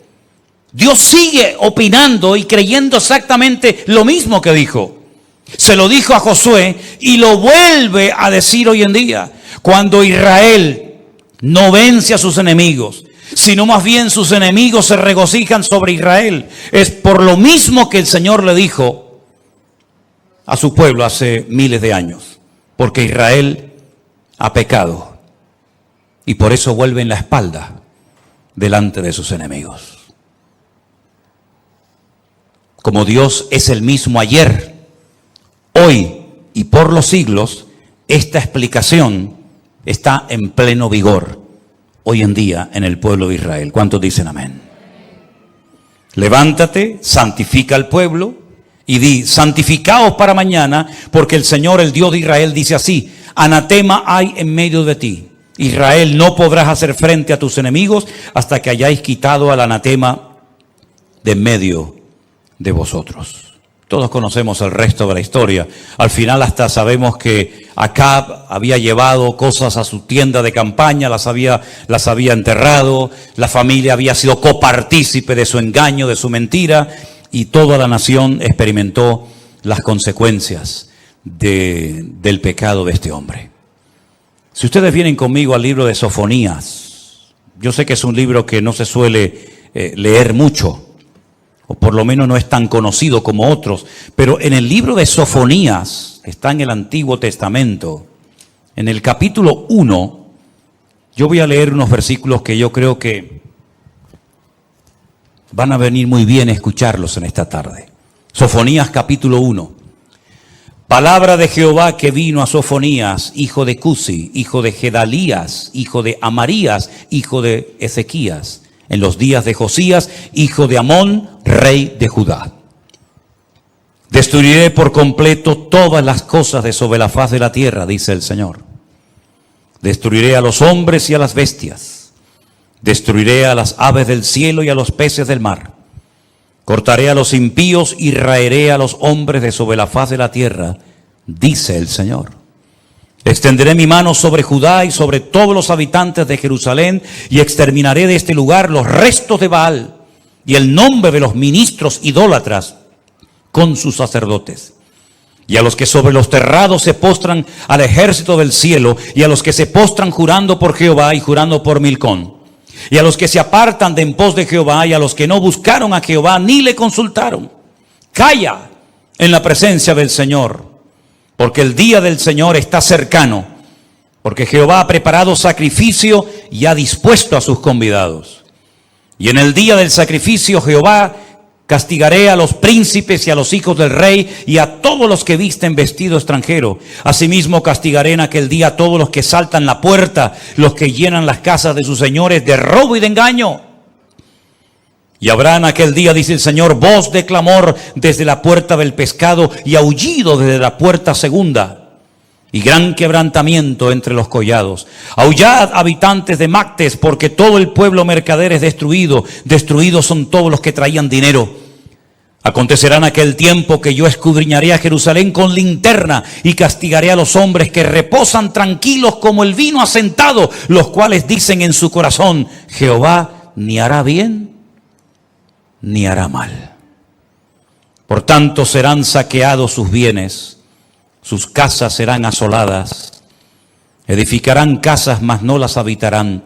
Dios sigue opinando y creyendo exactamente lo mismo que dijo. Se lo dijo a Josué y lo vuelve a decir hoy en día. Cuando Israel no vence a sus enemigos, sino más bien sus enemigos se regocijan sobre Israel, es por lo mismo que el Señor le dijo a su pueblo hace miles de años, porque Israel ha pecado y por eso vuelven la espalda delante de sus enemigos. Como Dios es el mismo ayer, hoy y por los siglos, esta explicación está en pleno vigor hoy en día en el pueblo de Israel. ¿Cuántos dicen amén? Levántate, santifica al pueblo y di: santificaos para mañana, porque el Señor, el Dios de Israel, dice así: anatema hay en medio de ti. Israel, no podrás hacer frente a tus enemigos hasta que hayáis quitado al anatema de en medio de vosotros. Todos conocemos el resto de la historia. Al final hasta sabemos que Acab había llevado cosas a su tienda de campaña, las había enterrado, la familia había sido copartícipe de su engaño, de su mentira, y toda la nación experimentó las consecuencias del pecado de este hombre. Si ustedes vienen conmigo al libro de Sofonías, yo sé que es un libro que no se suele leer mucho, o por lo menos no es tan conocido como otros, pero en el libro de Sofonías, que está en el Antiguo Testamento, en el capítulo 1, yo voy a leer unos versículos que yo creo que van a venir muy bien escucharlos en esta tarde. Sofonías capítulo 1. Palabra de Jehová que vino a Sofonías, hijo de Cusi, hijo de Gedalías, hijo de Amarías, hijo de Ezequías, en los días de Josías, hijo de Amón, rey de Judá. Destruiré por completo todas las cosas de sobre la faz de la tierra, dice el Señor. Destruiré a los hombres y a las bestias. Destruiré a las aves del cielo y a los peces del mar. Cortaré a los impíos y raeré a los hombres de sobre la faz de la tierra, dice el Señor. Extenderé mi mano sobre Judá y sobre todos los habitantes de Jerusalén y exterminaré de este lugar los restos de Baal y el nombre de los ministros idólatras con sus sacerdotes. Y a los que sobre los terrados se postran al ejército del cielo y a los que se postran jurando por Jehová y jurando por Milcón. Y a los que se apartan de en pos de Jehová y a los que no buscaron a Jehová ni le consultaron. Calla en la presencia del Señor, porque el día del Señor está cercano, porque Jehová ha preparado sacrificio y ha dispuesto a sus convidados. Y en el día del sacrificio Jehová castigaré a los príncipes y a los hijos del rey y a todos los que visten vestido extranjero. Asimismo castigaré en aquel día a todos los que saltan la puerta, los que llenan las casas de sus señores de robo y de engaño. Y habrá en aquel día, dice el Señor, voz de clamor desde la puerta del pescado y aullido desde la puerta segunda. Y gran quebrantamiento entre los collados. Aullad, habitantes de Mactes, porque todo el pueblo mercader es destruido. Destruidos son todos los que traían dinero. Acontecerá en aquel tiempo que yo escudriñaré a Jerusalén con linterna y castigaré a los hombres que reposan tranquilos como el vino asentado, los cuales dicen en su corazón, Jehová ni hará bien ni hará mal. Por tanto serán saqueados sus bienes, sus casas serán asoladas, edificarán casas, mas no las habitarán,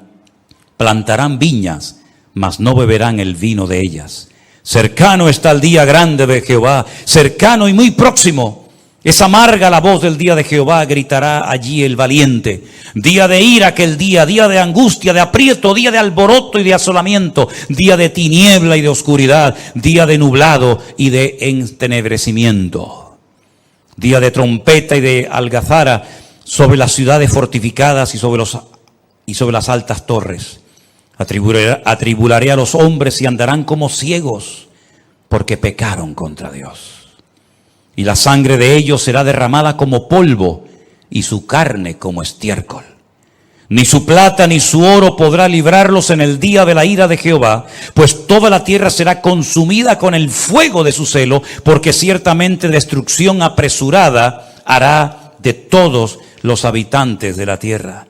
plantarán viñas, mas no beberán el vino de ellas. Cercano está el día grande de Jehová, cercano y muy próximo. Es amarga la voz del día de Jehová, gritará allí el valiente. Día de ira aquel día, día de angustia, de aprieto, día de alboroto y de asolamiento, día de tiniebla y de oscuridad, día de nublado y de entenebrecimiento. Día de trompeta y de algazara sobre las ciudades fortificadas y sobre las altas torres. Atribularé a los hombres y andarán como ciegos, porque pecaron contra Dios. Y la sangre de ellos será derramada como polvo, y su carne como estiércol. Ni su plata ni su oro podrá librarlos en el día de la ira de Jehová, pues toda la tierra será consumida con el fuego de su celo, porque ciertamente destrucción apresurada hará de todos los habitantes de la tierra.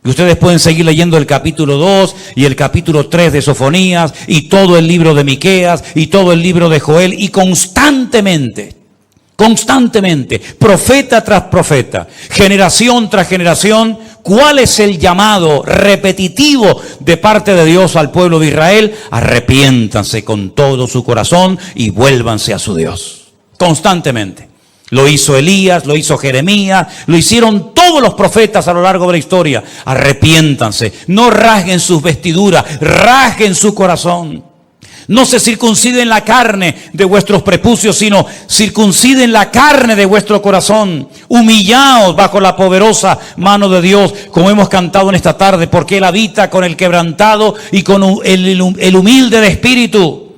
Y ustedes pueden seguir leyendo el capítulo 2 y el capítulo 3 de Sofonías y todo el libro de Miqueas y todo el libro de Joel, y constantemente, profeta tras profeta, generación tras generación, ¿cuál es el llamado repetitivo de parte de Dios al pueblo de Israel? Arrepiéntanse con todo su corazón y vuélvanse a su Dios. Constantemente. Lo hizo Elías, lo hizo Jeremías, lo hicieron todos los profetas a lo largo de la historia. Arrepiéntanse, no rasguen sus vestiduras, rasguen su corazón. No se circunciden la carne de vuestros prepucios, sino circunciden la carne de vuestro corazón. Humillaos bajo la poderosa mano de Dios, como hemos cantado en esta tarde, porque Él habita con el quebrantado y con el humilde de espíritu.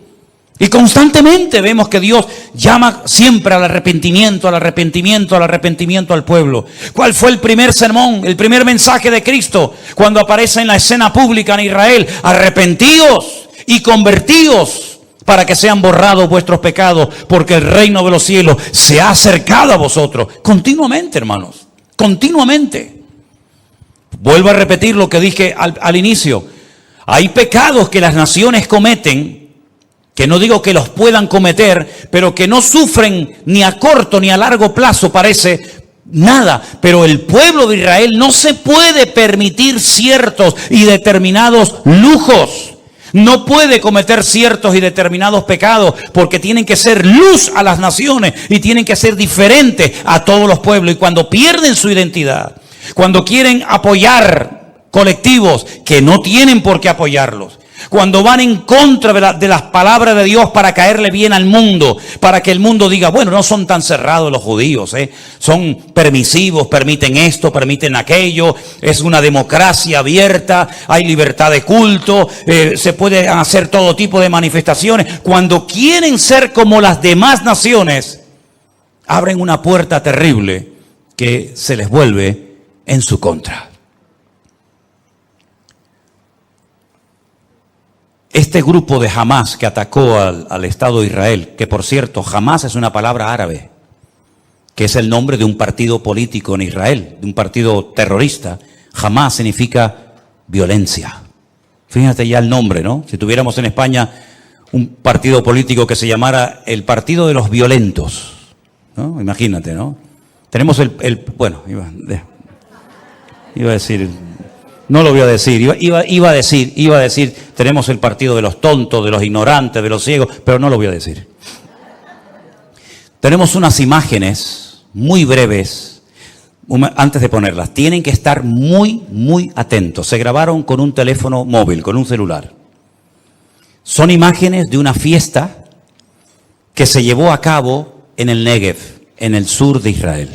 Y constantemente vemos que Dios llama siempre al arrepentimiento, al arrepentimiento, al arrepentimiento al pueblo. ¿Cuál fue el primer sermón, el primer mensaje de Cristo cuando aparece en la escena pública en Israel? Arrepentíos y convertíos para que sean borrados vuestros pecados, porque el reino de los cielos se ha acercado a vosotros. Continuamente, hermanos, continuamente. Vuelvo a repetir lo que dije al inicio. Hay pecados que las naciones cometen, que no digo que los puedan cometer, pero que no sufren ni a corto ni a largo plazo, parece nada. Pero el pueblo de Israel no se puede permitir ciertos y determinados lujos. No puede cometer ciertos y determinados pecados, porque tienen que ser luz a las naciones y tienen que ser diferentes a todos los pueblos. Y cuando pierden su identidad, cuando quieren apoyar colectivos que no tienen por qué apoyarlos, cuando van en contra de las palabras de Dios para caerle bien al mundo, para que el mundo diga, bueno, no son tan cerrados los judíos, son permisivos, permiten esto, permiten aquello, es una democracia abierta, hay libertad de culto, se puede hacer todo tipo de manifestaciones. Cuando quieren ser como las demás naciones, abren una puerta terrible que se les vuelve en su contra. Este grupo de Hamás que atacó al Estado de Israel, que por cierto, Hamás es una palabra árabe, que es el nombre de un partido político en Israel, de un partido terrorista. Hamás significa violencia. Fíjate ya el nombre, ¿no? Si tuviéramos en España un partido político que se llamara el Partido de los Violentos, ¿no? Imagínate, ¿no? Tenemos bueno, iba a decir... No lo voy a decir, iba a decir, tenemos el partido de los tontos, de los ignorantes, de los ciegos, pero no lo voy a decir. Tenemos unas imágenes muy breves, antes de ponerlas, tienen que estar muy, muy atentos. Se grabaron con un teléfono móvil, con un celular. Son imágenes de una fiesta que se llevó a cabo en el Negev, en el sur de Israel.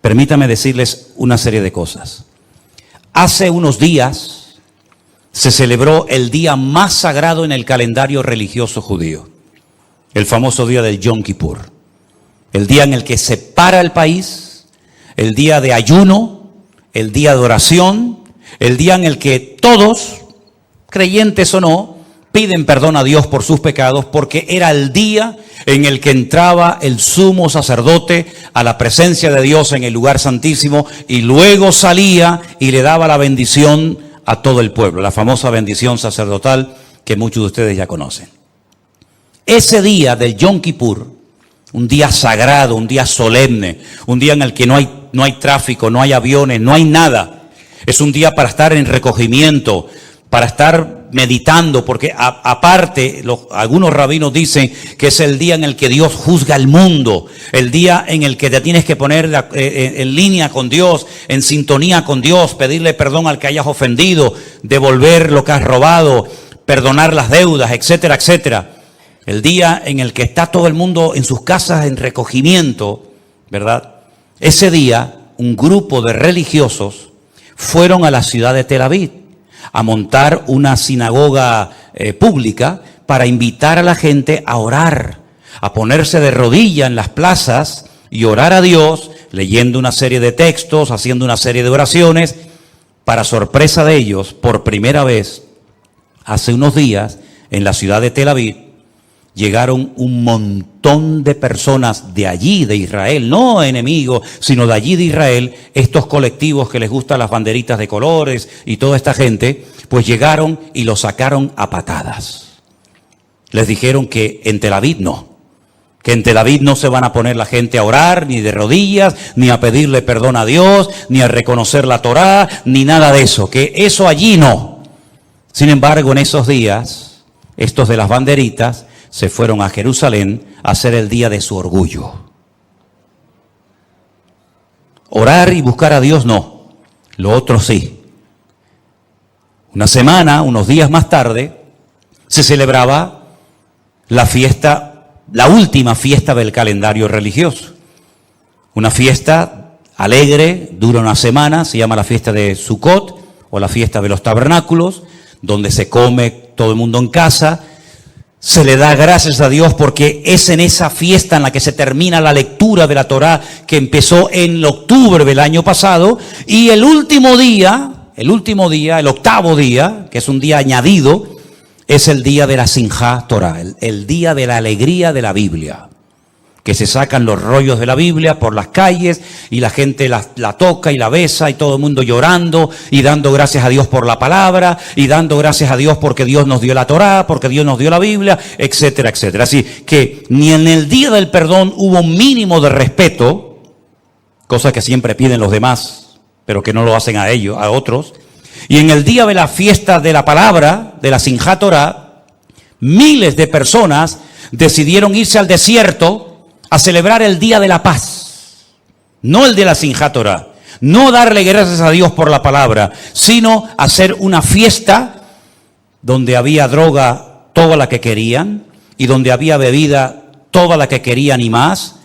Permítame decirles una serie de cosas. Hace unos días se celebró el día más sagrado en el calendario religioso judío, el famoso día del Yom Kippur, el día en el que se para el país, el día de ayuno, el día de oración, el día en el que todos, creyentes o no, piden perdón a Dios por sus pecados, porque era el día en el que entraba el sumo sacerdote a la presencia de Dios en el lugar santísimo y luego salía y le daba la bendición a todo el pueblo, la famosa bendición sacerdotal que muchos de ustedes ya conocen. Ese día del Yom Kippur, un día sagrado, un día solemne, un día en el que no hay tráfico, no hay aviones, no hay nada. Es un día para estar en recogimiento, para estar meditando, porque aparte, algunos rabinos dicen que es el día en el que Dios juzga al mundo, el día en el que te tienes que poner en línea con Dios, en sintonía con Dios, pedirle perdón al que hayas ofendido, devolver lo que has robado, perdonar las deudas, etcétera, etcétera. El día en el que está todo el mundo en sus casas en recogimiento, ¿verdad? Ese día, un grupo de religiosos fueron a la ciudad de Tel Aviv a montar una sinagoga pública para invitar a la gente a orar, a ponerse de rodillas en las plazas y orar a Dios, leyendo una serie de textos, haciendo una serie de oraciones. Para sorpresa de ellos, por primera vez, hace unos días, en la ciudad de Tel Aviv, llegaron un montón de personas de allí, de Israel, no enemigos, sino de allí de Israel, estos colectivos que les gustan las banderitas de colores y toda esta gente, pues llegaron y los sacaron a patadas. Les dijeron que en Tel Aviv no, que en Tel Aviv no se van a poner la gente a orar, ni de rodillas, ni a pedirle perdón a Dios, ni a reconocer la Torá, ni nada de eso, que eso allí no. Sin embargo, en esos días, estos de las banderitas se fueron a Jerusalén a hacer el día de su orgullo. Orar y buscar a Dios no, lo otro sí. Una semana, unos días más tarde, se celebraba la fiesta, la última fiesta del calendario religioso. Una fiesta alegre, dura una semana, se llama la fiesta de Sukkot o la fiesta de los tabernáculos, donde se come todo el mundo en casa. Se le da gracias a Dios porque es en esa fiesta en la que se termina la lectura de la Torá que empezó en octubre del año pasado, y el octavo día, que es un día añadido, es el día de la Simjá Torah, el día de la alegría de la Biblia. Que se sacan los rollos de la Biblia por las calles y la gente la toca y la besa y todo el mundo llorando y dando gracias a Dios por la palabra y dando gracias a Dios porque Dios nos dio la Torá, porque Dios nos dio la Biblia, etcétera, etcétera. Así que ni en el día del perdón hubo un mínimo de respeto, cosa que siempre piden los demás, pero que no lo hacen a ellos, a otros. Y en el día de la fiesta de la palabra, de la Simjá Torah, miles de personas decidieron irse al desierto a celebrar el día de la paz, no el de la Simjá Torah, no darle gracias a Dios por la palabra, sino hacer una fiesta donde había droga toda la que querían y donde había bebida toda la que querían y más,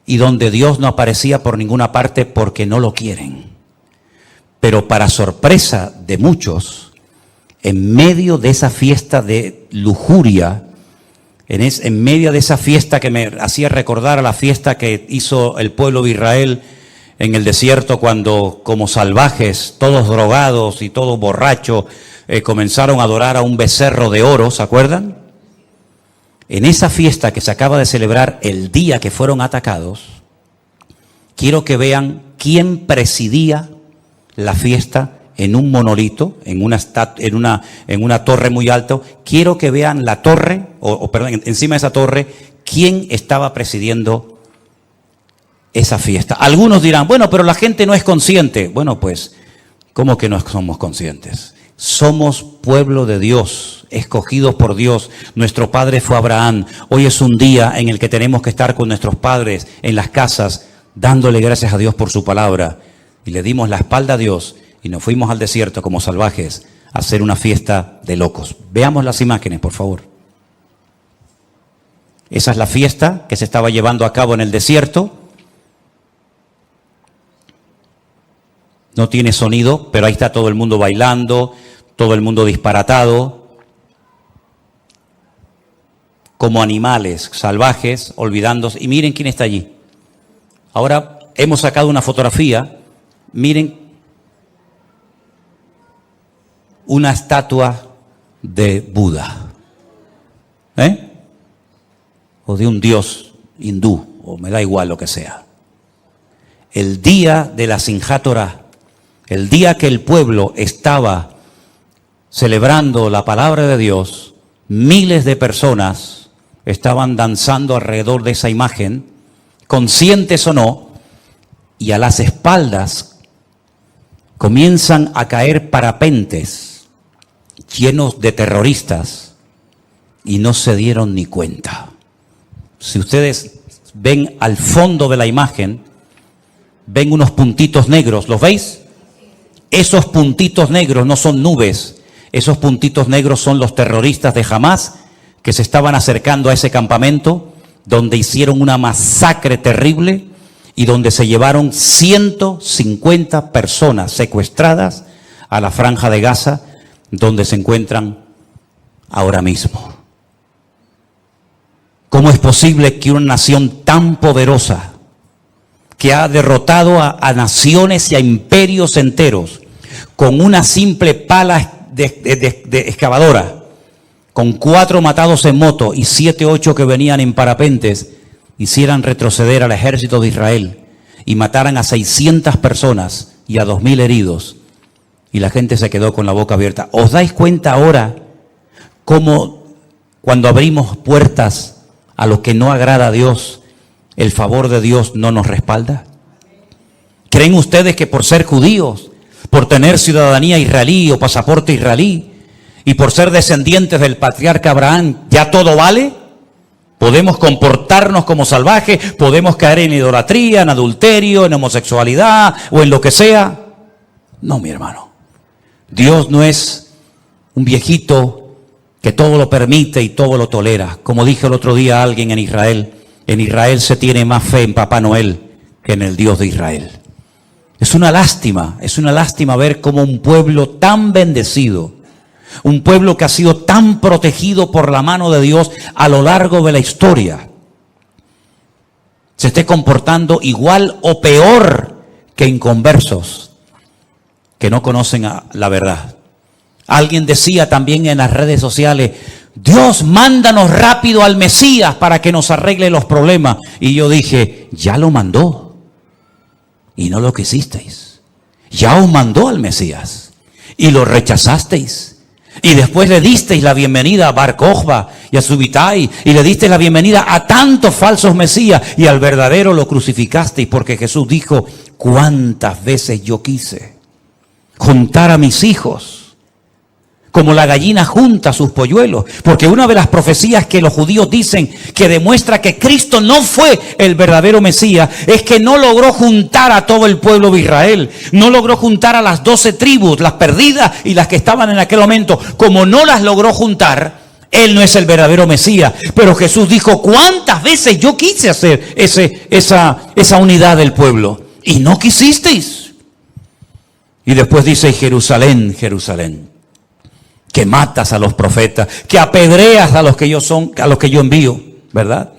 y donde Dios no aparecía por ninguna parte porque no lo quieren. Pero para sorpresa de muchos, en medio de esa fiesta de lujuria, en medio de esa fiesta que me hacía recordar a la fiesta que hizo el pueblo de Israel en el desierto cuando, como salvajes, todos drogados y todos borrachos, comenzaron a adorar a un becerro de oro, ¿se acuerdan? En esa fiesta que se acaba de celebrar el día que fueron atacados, quiero que vean quién presidía la fiesta en un monolito, en una torre muy alta. Quiero que vean la torre, perdón, encima de esa torre, quién estaba presidiendo esa fiesta. Algunos dirán, bueno, pero la gente no es consciente. Bueno, pues, ¿cómo que no somos conscientes? Somos pueblo de Dios, escogidos por Dios. Nuestro padre fue Abraham. Hoy es un día en el que tenemos que estar con nuestros padres en las casas, dándole gracias a Dios por su palabra. Y le dimos la espalda a Dios y nos fuimos al desierto como salvajes a hacer una fiesta de locos. Veamos las imágenes, por favor. Esa es la fiesta que se estaba llevando a cabo en el desierto. No tiene sonido, pero ahí está todo el mundo bailando, todo el mundo disparatado, como animales salvajes, olvidándose. Y miren quién está allí. Ahora hemos sacado una fotografía. Miren, una estatua de Buda, o de un dios hindú, o me da igual lo que sea. El día de la Simjá Torah, el día que el pueblo estaba celebrando la palabra de Dios, miles de personas estaban danzando alrededor de esa imagen, conscientes o no, y a las espaldas comienzan a caer parapentes llenos de terroristas y no se dieron ni cuenta. Si ustedes ven al fondo de la imagen, ven unos puntitos negros, ¿los veis? Esos puntitos negros no son nubes, esos puntitos negros son los terroristas de Hamás que se estaban acercando a ese campamento donde hicieron una masacre terrible y donde se llevaron 150 personas secuestradas a la Franja de Gaza, donde se encuentran ahora mismo. ¿Cómo es posible que una nación tan poderosa, que ha derrotado a naciones y a imperios enteros, con una simple pala de excavadora, con 4 matados en moto y 7, 8 que venían en parapentes, hicieran retroceder al ejército de Israel y mataran a 600 personas y a 2.000 heridos? Y la gente se quedó con la boca abierta. ¿Os dais cuenta ahora cómo cuando abrimos puertas a lo que no agrada a Dios, el favor de Dios no nos respalda? ¿Creen ustedes que por ser judíos, por tener ciudadanía israelí o pasaporte israelí, y por ser descendientes del patriarca Abraham, ya todo vale? ¿Podemos comportarnos como salvajes? ¿Podemos caer en idolatría, en adulterio, en homosexualidad o en lo que sea? No, mi hermano. Dios no es un viejito que todo lo permite y todo lo tolera. Como dijo el otro día alguien en Israel se tiene más fe en Papá Noel que en el Dios de Israel. Es una lástima ver cómo un pueblo tan bendecido, un pueblo que ha sido tan protegido por la mano de Dios a lo largo de la historia, se esté comportando igual o peor que inconversos que no conocen la verdad. Alguien decía también en las redes sociales: Dios, mándanos rápido al Mesías para que nos arregle los problemas. Y yo dije: ya lo mandó y no lo quisisteis. Ya os mandó al Mesías y lo rechazasteis. Y después le disteis la bienvenida a Bar Kokhba y a Subitai, y le disteis la bienvenida a tantos falsos mesías, y al verdadero lo crucificasteis, porque Jesús dijo: cuántas veces yo quise juntar a mis hijos como la gallina junta sus polluelos. Porque una de las profecías que los judíos dicen que demuestra que Cristo no fue el verdadero Mesías es que no logró juntar a todo el pueblo de Israel. No logró juntar a las 12 tribus, las perdidas y las que estaban en aquel momento. Como no las logró juntar, Él no es el verdadero Mesías. Pero Jesús dijo: ¿cuántas veces yo quise hacer esa unidad del pueblo? Y no quisisteis. Y después dice: Jerusalén, Jerusalén, que matas a los profetas, que apedreas a los que yo envío, ¿verdad?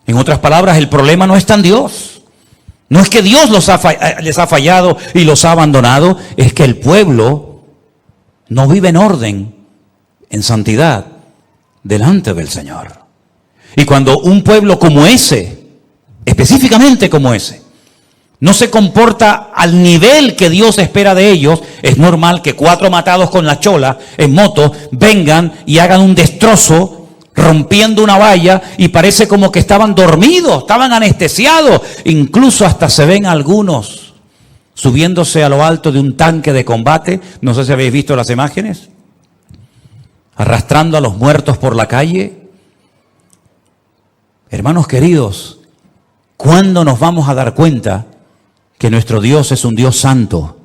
En otras palabras, el problema no está en Dios. No es que Dios les ha fallado y los ha abandonado, es que el pueblo no vive en orden, en santidad, delante del Señor. Y cuando un pueblo como ese, específicamente como ese, no se comporta al nivel que Dios espera de ellos, es normal que 4 matados con la chola en moto vengan y hagan un destrozo, rompiendo una valla, y parece como que estaban dormidos, estaban anestesiados. Incluso hasta se ven algunos subiéndose a lo alto de un tanque de combate, no sé si habéis visto las imágenes, arrastrando a los muertos por la calle. Hermanos queridos, ¿cuándo nos vamos a dar cuenta que nuestro Dios es un Dios santo?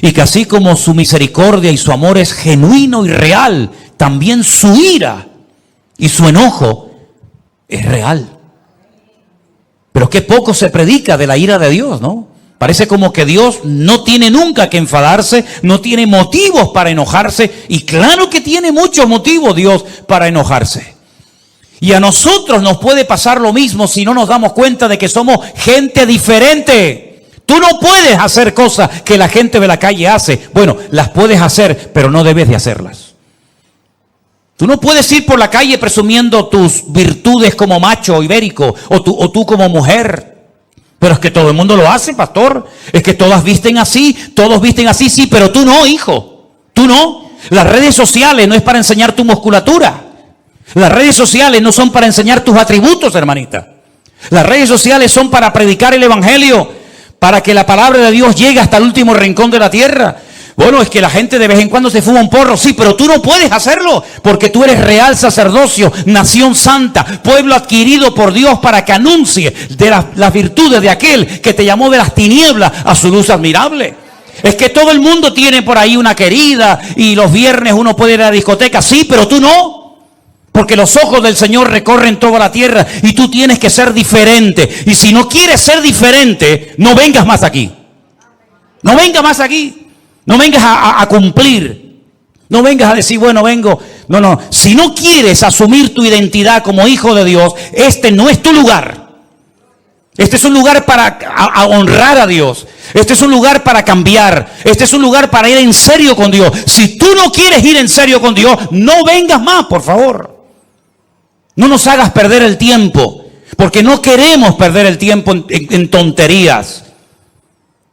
Y que así como su misericordia y su amor es genuino y real, también su ira y su enojo es real. Pero qué poco se predica de la ira de Dios, ¿no? Parece como que Dios no tiene nunca que enfadarse, no tiene motivos para enojarse, y claro que tiene muchos motivos Dios para enojarse. Y a nosotros nos puede pasar lo mismo si no nos damos cuenta de que somos gente diferente. Tú no puedes hacer cosas que la gente de la calle hace. Bueno, las puedes hacer, pero no debes de hacerlas. Tú no puedes ir por la calle presumiendo tus virtudes como macho ibérico, o tú como mujer. Pero es que todo el mundo lo hace, pastor. Es que todos visten así, sí, pero tú no, hijo. Tú no. Las redes sociales no es para enseñar tu musculatura. Las redes sociales no son para enseñar tus atributos, hermanita. Las redes sociales son para predicar el evangelio, para que la palabra de Dios llegue hasta el último rincón de la tierra. Bueno, es que la gente de vez en cuando se fuma un porro, sí, pero tú no puedes hacerlo, porque tú eres real sacerdocio, nación santa, pueblo adquirido por Dios para que anuncie de las virtudes de aquel que te llamó de las tinieblas a su luz admirable. Es que todo el mundo tiene por ahí una querida, y los viernes uno puede ir a la discoteca, sí, pero tú no. Porque los ojos del Señor recorren toda la tierra y tú tienes que ser diferente. Y si no quieres ser diferente, no vengas más aquí. No vengas más aquí. No vengas a cumplir. No vengas a decir, bueno, vengo. No. Si no quieres asumir tu identidad como hijo de Dios, este no es tu lugar. Este es un lugar para honrar a Dios. Este es un lugar para cambiar. Este es un lugar para ir en serio con Dios. Si tú no quieres ir en serio con Dios, no vengas más, por favor. No nos hagas perder el tiempo, porque no queremos perder el tiempo en tonterías.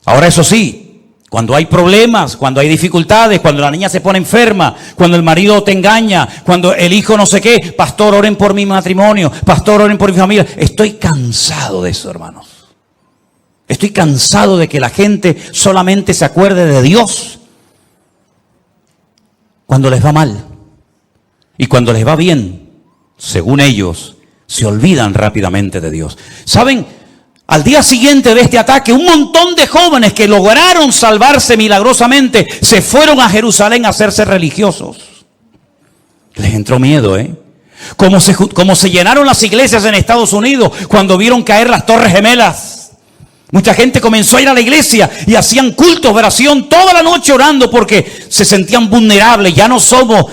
Ahora, eso sí, cuando hay problemas, cuando hay dificultades, cuando la niña se pone enferma, cuando el marido te engaña, cuando el hijo no sé qué, pastor, oren por mi matrimonio, pastor, oren por mi familia. Estoy cansado de eso, hermanos. Estoy cansado de que la gente solamente se acuerde de Dios cuando les va mal, y cuando les va bien, según ellos, se olvidan rápidamente de Dios. ¿Saben? Al día siguiente de este ataque, un montón de jóvenes que lograron salvarse milagrosamente se fueron a Jerusalén a hacerse religiosos. Les entró miedo, Como se llenaron las iglesias en Estados Unidos cuando vieron caer las Torres Gemelas. Mucha gente comenzó a ir a la iglesia y hacían cultos de oración toda la noche orando porque se sentían vulnerables. Ya no somos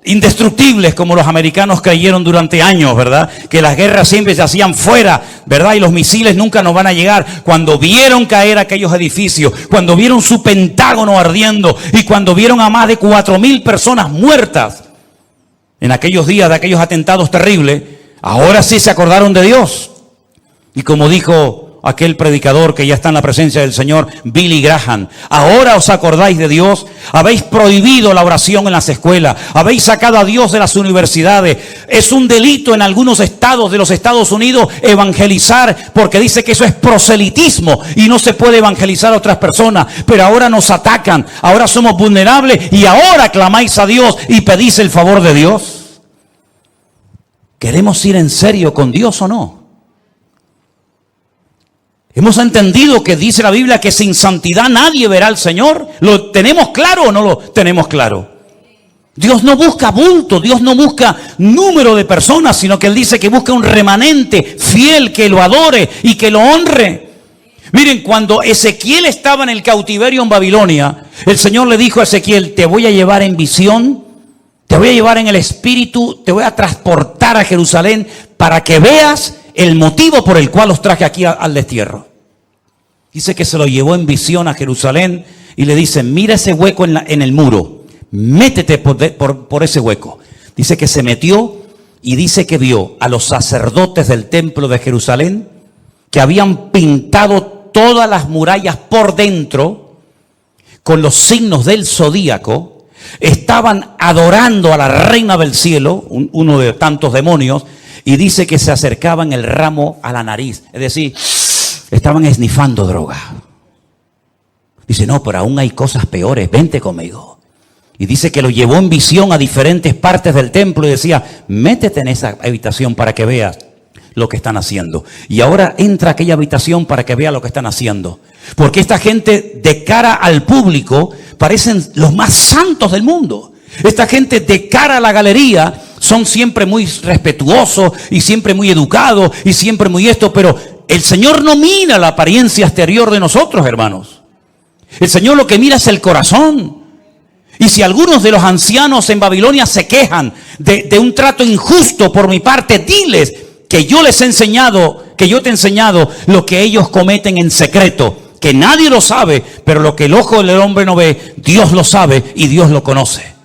indestructibles como los americanos creyeron durante años, ¿verdad? Que las guerras siempre se hacían fuera, ¿verdad? Y los misiles nunca nos van a llegar. Cuando vieron caer aquellos edificios, cuando vieron su Pentágono ardiendo y cuando vieron a más de 4,000 personas muertas en aquellos días de aquellos atentados terribles, ahora sí se acordaron de Dios. Y como dijo aquel predicador que ya está en la presencia del Señor, Billy Graham, ahora os acordáis de Dios, habéis prohibido la oración en las escuelas, habéis sacado a Dios de las universidades. Es un delito en algunos estados de los Estados Unidos evangelizar, porque dice que eso es proselitismo y no se puede evangelizar a otras personas, pero ahora nos atacan, ahora somos vulnerables y ahora clamáis a Dios y pedís el favor de Dios. ¿Queremos ir en serio con Dios o no? Hemos entendido que dice la Biblia que sin santidad nadie verá al Señor. ¿Lo tenemos claro o no lo tenemos claro? Dios no busca bulto, Dios no busca número de personas, sino que Él dice que busca un remanente fiel que lo adore y que lo honre. Miren, cuando Ezequiel estaba en el cautiverio en Babilonia, el Señor le dijo a Ezequiel: te voy a llevar en visión, te voy a llevar en el espíritu, te voy a transportar a Jerusalén para que veas el motivo por el cual los traje aquí al destierro. Dice que se lo llevó en visión a Jerusalén y le dice: mira ese hueco en el muro, métete por ese hueco. Dice que se metió y dice que vio a los sacerdotes del templo de Jerusalén que habían pintado todas las murallas por dentro con los signos del zodíaco. Estaban adorando a la reina del cielo, uno de tantos demonios, y dice que se acercaban el ramo a la nariz. Es decir, estaban esnifando droga. Dice: no, pero aún hay cosas peores, vente conmigo. Y dice que lo llevó en visión a diferentes partes del templo y decía: métete en esa habitación para que veas lo que están haciendo. Y ahora entra a aquella habitación para que vea lo que están haciendo. Porque esta gente, de cara al público, parecen los más santos del mundo. Esta gente, de cara a la galería, son siempre muy respetuosos y siempre muy educados y siempre muy esto, pero el Señor no mira la apariencia exterior de nosotros, hermanos. El Señor lo que mira es el corazón. Y si algunos de los ancianos en Babilonia se quejan de un trato injusto por mi parte, diles que yo les he enseñado, que yo te he enseñado lo que ellos cometen en secreto, que nadie lo sabe, pero lo que el ojo del hombre no ve, Dios lo sabe y Dios lo conoce.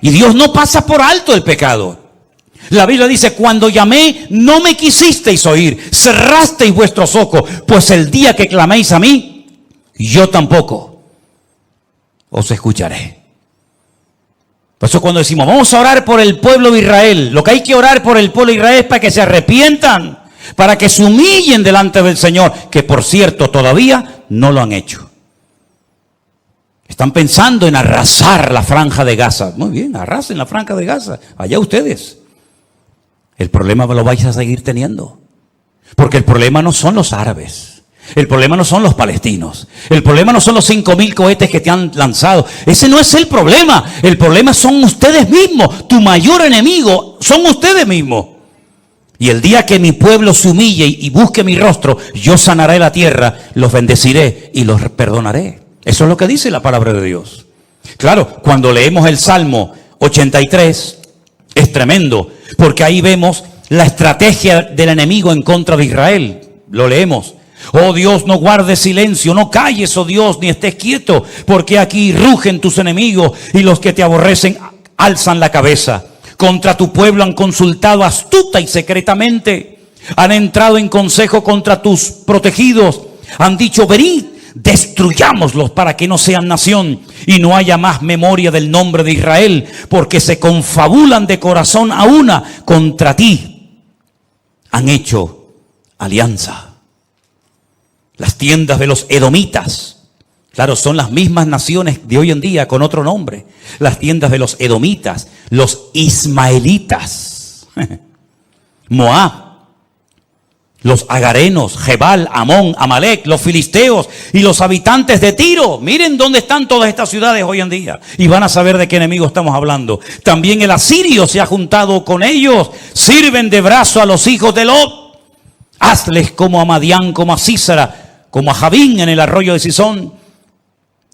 Y Dios no pasa por alto el pecado. La Biblia dice: cuando llamé, no me quisisteis oír, cerrasteis vuestros ojos, pues el día que claméis a mí, yo tampoco os escucharé. Por eso cuando decimos: vamos a orar por el pueblo de Israel, lo que hay que orar por el pueblo de Israel es para que se arrepientan, para que se humillen delante del Señor, que por cierto todavía no lo han hecho. Están pensando en arrasar la franja de Gaza. Muy bien, arrasen la franja de Gaza. Allá ustedes. El problema lo vais a seguir teniendo. Porque el problema no son los árabes. El problema no son los palestinos. El problema no son los 5,000 cohetes que te han lanzado. Ese no es el problema. El problema son ustedes mismos. Tu mayor enemigo son ustedes mismos. Y el día que mi pueblo se humille y busque mi rostro, yo sanaré la tierra, los bendeciré y los perdonaré. Eso es lo que dice la palabra de Dios. Claro, cuando leemos el Salmo 83, es tremendo, porque ahí vemos la estrategia del enemigo en contra de Israel. Lo leemos: oh Dios, no guardes silencio, no calles, oh Dios, ni estés quieto, porque aquí rugen tus enemigos y los que te aborrecen alzan la cabeza. Contra tu pueblo han consultado astuta y secretamente, han entrado en consejo contra tus protegidos, han dicho: venid, destruyámoslos para que no sean nación y no haya más memoria del nombre de Israel, porque se confabulan de corazón a una contra ti. Han hecho alianza. Las tiendas de los edomitas, claro, son las mismas naciones de hoy en día con otro nombre. Las tiendas de los edomitas, los ismaelitas, Moab, los agarenos, Jebal, Amón, Amalek, los filisteos y los habitantes de Tiro. Miren dónde están todas estas ciudades hoy en día y van a saber de qué enemigo estamos hablando. También el asirio se ha juntado con ellos. Sirven de brazo a los hijos de Lot. Hazles como a Madián, como a Sísara, como a Javín en el arroyo de Sisón.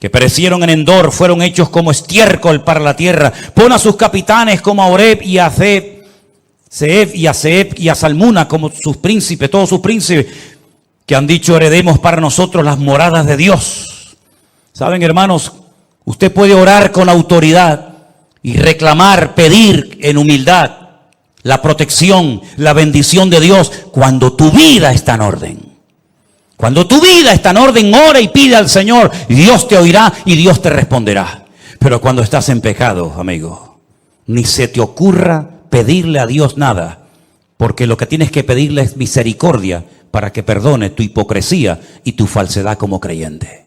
que perecieron en Endor, fueron hechos como estiércol para la tierra. Pon a sus capitanes como a Oreb y a Zeeb y a Zeeb y a Salmuna como sus príncipes, todos sus príncipes, que han dicho: heredemos para nosotros las moradas de Dios. Saben, hermanos, usted puede orar con autoridad y reclamar, pedir en humildad la protección, la bendición de Dios cuando tu vida está en orden. Cuando tu vida está en orden, ora y pide al Señor, y Dios te oirá y Dios te responderá. Pero cuando estás en pecado, amigo, ni se te ocurra pedirle a Dios nada, porque lo que tienes que pedirle es misericordia para que perdone tu hipocresía y tu falsedad como creyente.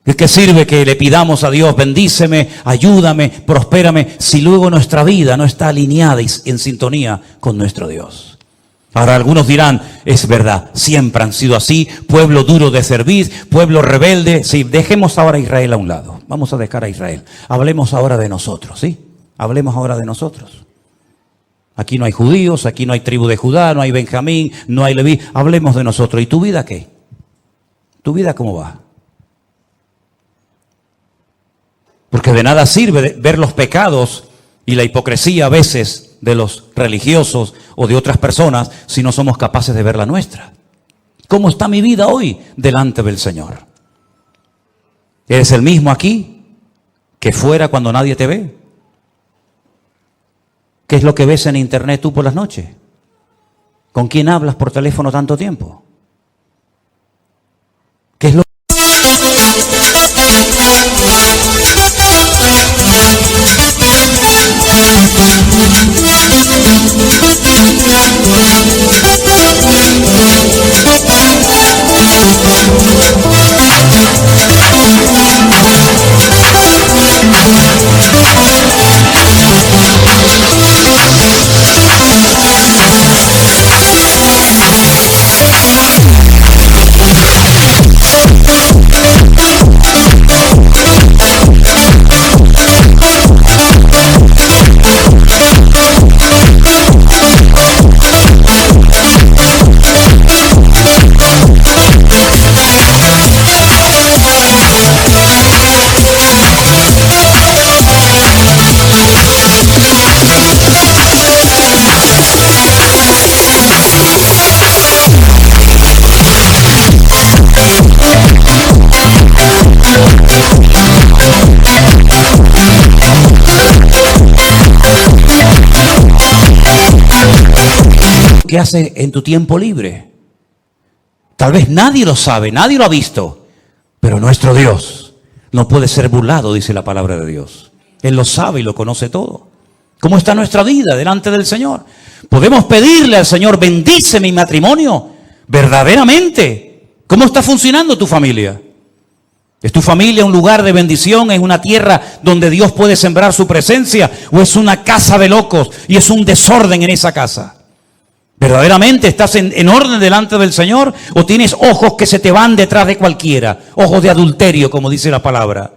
¿De qué sirve que le pidamos a Dios: bendíceme, ayúdame, prospérame, si luego nuestra vida no está alineada y en sintonía con nuestro Dios? Ahora algunos dirán: es verdad, siempre han sido así, pueblo duro de servir, pueblo rebelde. Sí, dejemos ahora a Israel a un lado, vamos a dejar a Israel. Hablemos ahora de nosotros, ¿sí? Hablemos ahora de nosotros. Aquí no hay judíos, aquí no hay tribu de Judá, no hay Benjamín, no hay Leví. Hablemos de nosotros. ¿Y tu vida qué? ¿Tu vida cómo va? Porque de nada sirve ver los pecados y la hipocresía a veces de los religiosos o de otras personas si no somos capaces de ver la nuestra. ¿Cómo está mi vida hoy delante del Señor? ¿Eres el mismo aquí que fuera cuando nadie te ve? ¿Qué es lo que ves en internet tú por las noches? ¿Con quién hablas por teléfono tanto tiempo? ¿Qué es lo que haces en tu tiempo libre? Tal vez nadie lo sabe, nadie lo ha visto, pero nuestro Dios no puede ser burlado, dice la palabra de Dios. Él lo sabe y lo conoce todo. ¿Cómo está nuestra vida delante del Señor? Podemos pedirle al Señor: bendice mi matrimonio. Verdaderamente, ¿cómo está funcionando tu familia? ¿Es tu familia un lugar de bendición? ¿Es una tierra donde Dios puede sembrar su presencia? ¿O es una casa de locos y es un desorden en esa casa? ¿Verdaderamente estás en orden delante del Señor? ¿O tienes ojos que se te van detrás de cualquiera? Ojos de adulterio, como dice la palabra.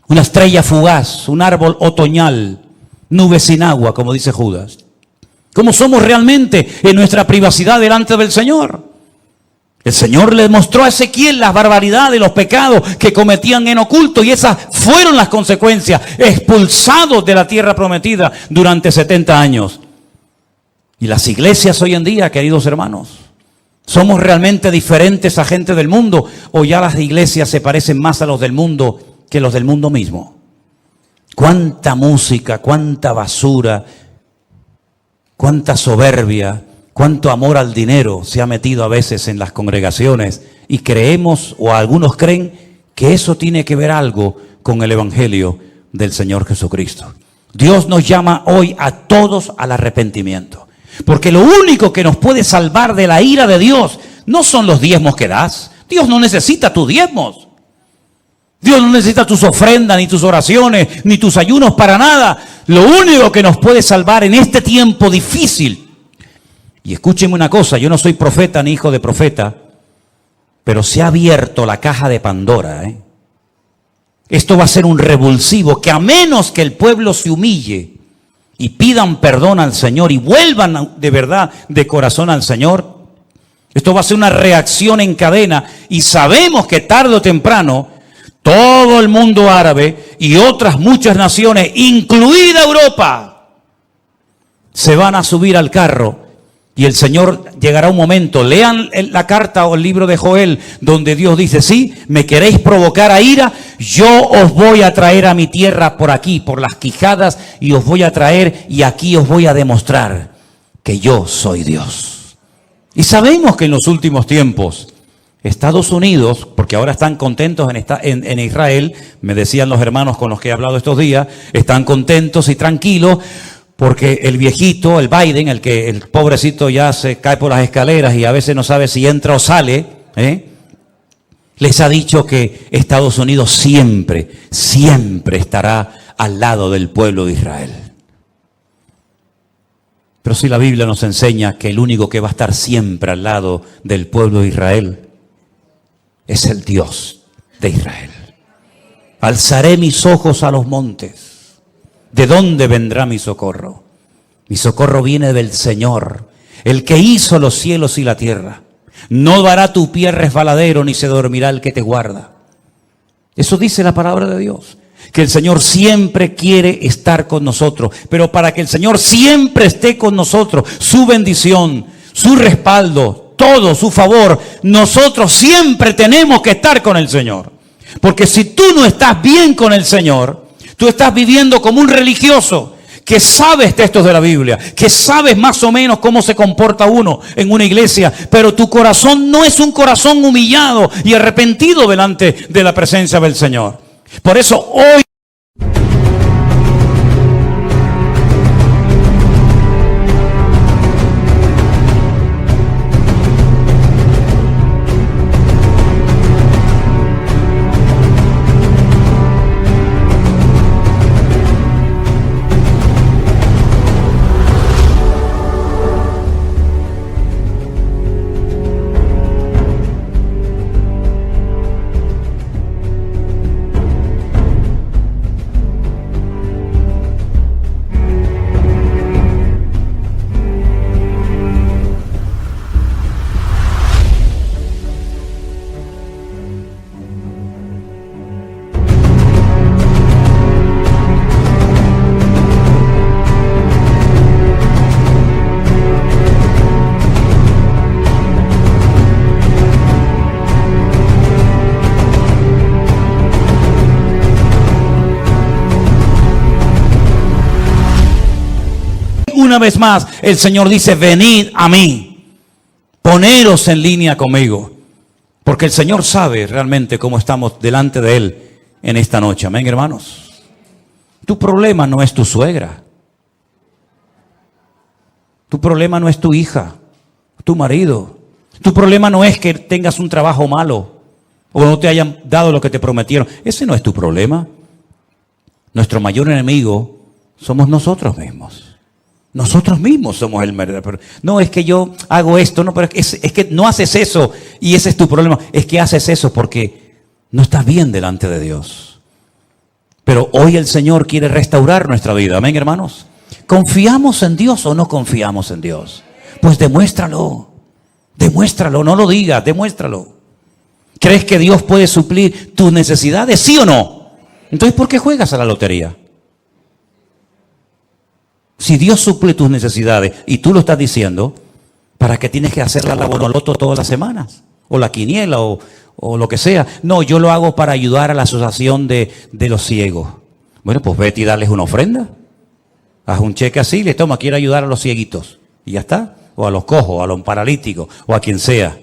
Una estrella fugaz, un árbol otoñal, nubes sin agua, como dice Judas. ¿Cómo somos realmente en nuestra privacidad delante del Señor? El Señor le mostró a Ezequiel las barbaridades y los pecados que cometían en oculto, y esas fueron las consecuencias: expulsados de la tierra prometida durante 70 años. Y las iglesias hoy en día, queridos hermanos, ¿somos realmente diferentes a gente del mundo, o ya las iglesias se parecen más a los del mundo que los del mundo mismo? Cuánta música, cuánta basura, cuánta soberbia, cuánto amor al dinero se ha metido a veces en las congregaciones, y creemos, o algunos creen, que eso tiene que ver algo con el evangelio del Señor Jesucristo. Dios nos llama hoy a todos al arrepentimiento. Porque lo único que nos puede salvar de la ira de Dios no son los diezmos que das. Dios no necesita tus diezmos. Dios no necesita tus ofrendas, ni tus oraciones, ni tus ayunos, para nada. Lo único que nos puede salvar en este tiempo difícil. Y escúchenme una cosa: yo no soy profeta ni hijo de profeta, pero se ha abierto la caja de Pandora. Esto va a ser un revulsivo que, a menos que el pueblo se humille y pidan perdón al Señor y vuelvan de verdad, de corazón al Señor, Esto va a ser una reacción en cadena y sabemos que tarde o temprano todo el mundo árabe y otras muchas naciones, incluida Europa, se van a subir al carro y el Señor llegará un momento. Lean la carta o el libro de Joel donde Dios dice, sí, me queréis provocar a ira, yo os voy a traer a mi tierra por aquí, por las quijadas, y os voy a traer y aquí os voy a demostrar que yo soy Dios. Y sabemos que en los últimos tiempos Estados Unidos, porque ahora están contentos en Israel, me decían los hermanos con los que he hablado estos días, están contentos y tranquilos porque el viejito, el Biden, el pobrecito ya se cae por las escaleras y a veces no sabe si entra o sale, les ha dicho que Estados Unidos siempre, siempre estará al lado del pueblo de Israel. Pero si la Biblia nos enseña que el único que va a estar siempre al lado del pueblo de Israel es el Dios de Israel. Alzaré mis ojos a los montes. ¿De dónde vendrá mi socorro? Mi socorro viene del Señor, el que hizo los cielos y la tierra. No dará tu pie resbaladero, ni se dormirá el que te guarda. Eso dice la palabra de Dios, que el Señor siempre quiere estar con nosotros. Pero para que el Señor siempre esté con nosotros, su bendición, su respaldo, todo su favor, nosotros siempre tenemos que estar con el Señor. Porque si tú no estás bien con el Señor, tú estás viviendo como un religioso que sabes textos de la Biblia, que sabes más o menos cómo se comporta uno en una iglesia, pero tu corazón no es un corazón humillado y arrepentido delante de la presencia del Señor. Por eso hoy una vez más, el Señor dice, venid a mí, poneros en línea conmigo, porque el Señor sabe realmente cómo estamos delante de Él en esta noche. Amén, hermanos. Tu problema no es tu suegra, tu problema no es tu hija, tu marido, tu problema no es que tengas un trabajo malo o no te hayan dado lo que te prometieron. Ese no es tu problema. Nuestro mayor enemigo somos nosotros mismos. Nosotros mismos somos el verdadero. No es que yo hago esto, no, pero es que no haces eso y ese es tu problema. Es que haces eso porque no estás bien delante de Dios. Pero hoy el Señor quiere restaurar nuestra vida. Amén, hermanos. ¿Confiamos en Dios o no confiamos en Dios? Pues demuéstralo. Demuéstralo, no lo digas, demuéstralo. ¿Crees que Dios puede suplir tus necesidades? ¿Sí o no? Entonces, ¿por qué juegas a la lotería? Si Dios suple tus necesidades y tú lo estás diciendo, ¿para qué tienes que hacer la Bonoloto todas las semanas? O la quiniela o lo que sea. No, yo lo hago para ayudar a la asociación de los ciegos. Bueno, pues vete y darles una ofrenda. Haz un cheque así, le toma, quiero ayudar a los cieguitos. Y ya está. O a los cojos, o a los paralíticos, o a quien sea.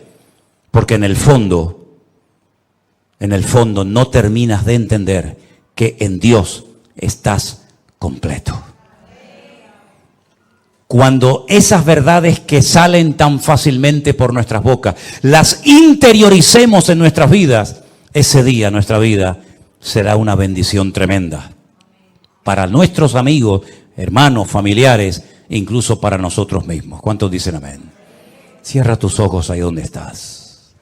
Porque en el fondo no terminas de entender que en Dios estás completo. Cuando esas verdades que salen tan fácilmente por nuestras bocas, las interioricemos en nuestras vidas, ese día nuestra vida será una bendición tremenda. Para nuestros amigos, hermanos, familiares, incluso para nosotros mismos. ¿Cuántos dicen amén? Cierra tus ojos ahí donde estás.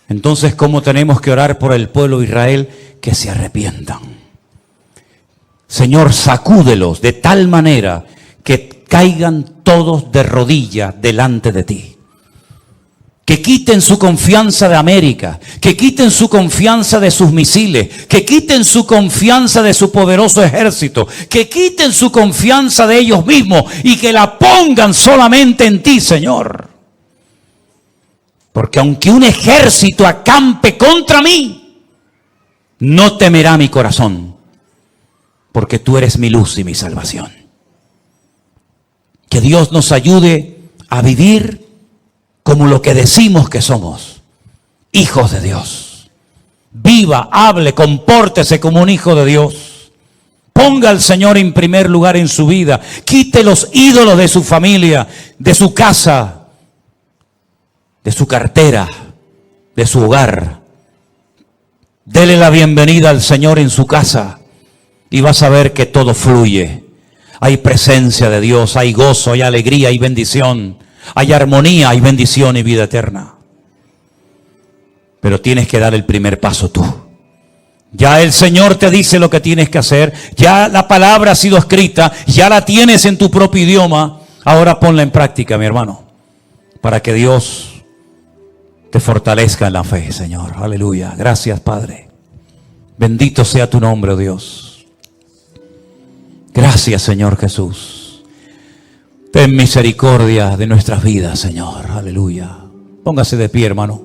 Entonces, ¿cómo tenemos que orar por el pueblo de Israel? Que se arrepientan. Señor, sacúdelos de tal manera que caigan todos de rodillas delante de ti. Que quiten su confianza de América, que quiten su confianza de sus misiles, que quiten su confianza de su poderoso ejército, que quiten su confianza de ellos mismos y que la pongan solamente en ti, Señor. Porque aunque un ejército acampe contra mí, no temerá mi corazón, porque tú eres mi luz y mi salvación. Que Dios nos ayude a vivir como lo que decimos que somos, hijos de Dios. Viva, hable, compórtese como un hijo de Dios. Ponga al Señor en primer lugar en su vida. Quite los ídolos de su familia, de su casa, de su cartera, de su hogar. Dele la bienvenida al Señor en su casa y vas a ver que todo fluye. Hay presencia de Dios, hay gozo, hay alegría, hay bendición. Hay armonía, hay bendición y vida eterna. Pero tienes que dar el primer paso tú. Ya el Señor te dice lo que tienes que hacer. Ya la palabra ha sido escrita. Ya la tienes en tu propio idioma. Ahora ponla en práctica, mi hermano. Para que Dios te fortalezca en la fe, Señor. Aleluya. Gracias, Padre. Bendito sea tu nombre, oh Dios. Gracias, Señor Jesús. Ten misericordia de nuestras vidas, Señor. Aleluya. Póngase de pie, hermano.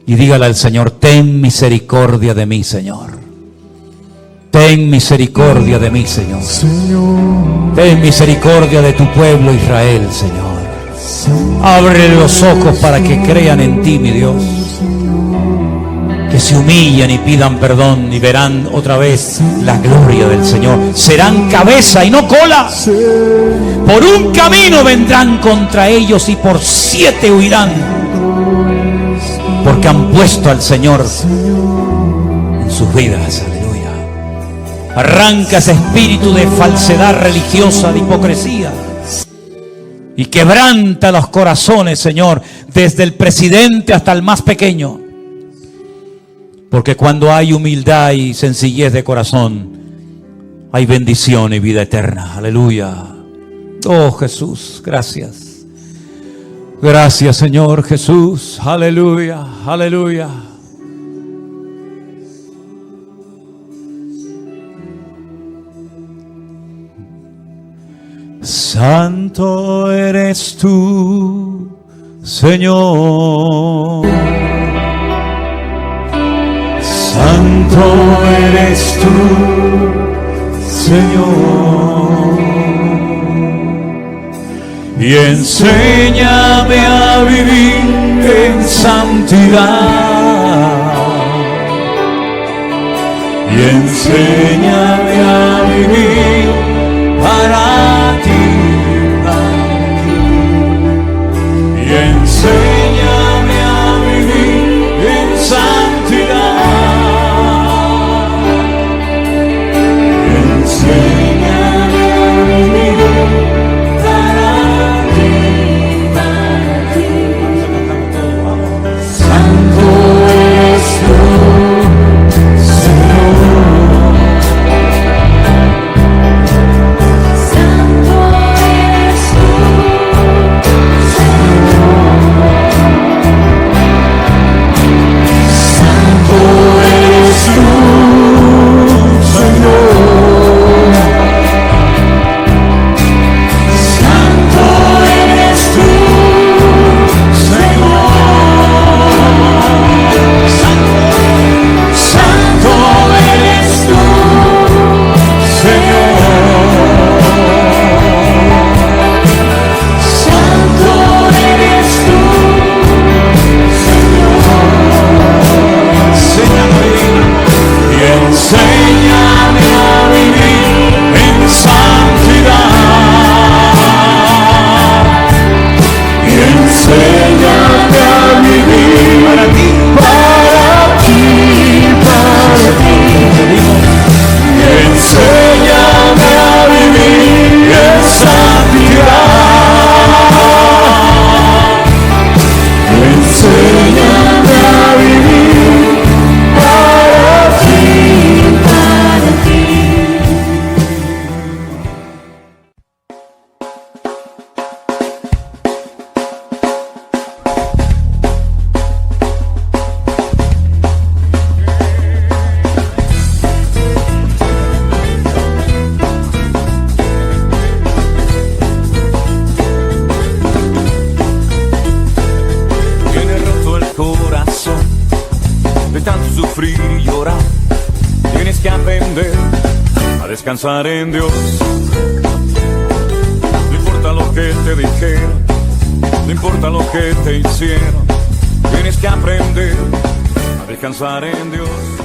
Y dígale al Señor, ten misericordia de mí, Señor. Ten misericordia de mí, Señor. Ten misericordia de tu pueblo Israel, Señor. Abre los ojos para que crean en ti, mi Dios. Que se humillen y pidan perdón y verán otra vez la gloria del Señor. Serán cabeza y no cola. Por un camino vendrán contra ellos y por 7 huirán. Porque han puesto al Señor en sus vidas. Aleluya. Arranca ese espíritu de falsedad religiosa, de hipocresía. Y quebranta los corazones, Señor, desde el presidente hasta el más pequeño. Porque cuando hay humildad y sencillez de corazón, hay bendición y vida eterna. Aleluya. Oh Jesús, gracias. Gracias, Señor Jesús. Aleluya, aleluya. Santo eres tú, Señor. Santo eres tú, Señor. Y enséñame a vivir en santidad. Y enséñame a vivir para ti. Y enséñame a vivir en santidad. Enséñame a vivir para ti. Santo eres tú, Señor. Santo eres tú, Señor. Santo eres tú, Señor. Santo eres tú, Señor. Santo eres tú, Señor. Santo eres tú, Señor. Y enséñame a vivir en santidad. Y enséñame a vivir para ti, para ti, para ti. Y enséñame a vivir en santidad. Y enséñame a vivir para ti, para ti. corazón de tanto sufrir y llorar. Tienes que aprender a descansar en Dios. No importa lo que te dijeron, no importa lo que te hicieron, tienes que aprender a descansar en Dios.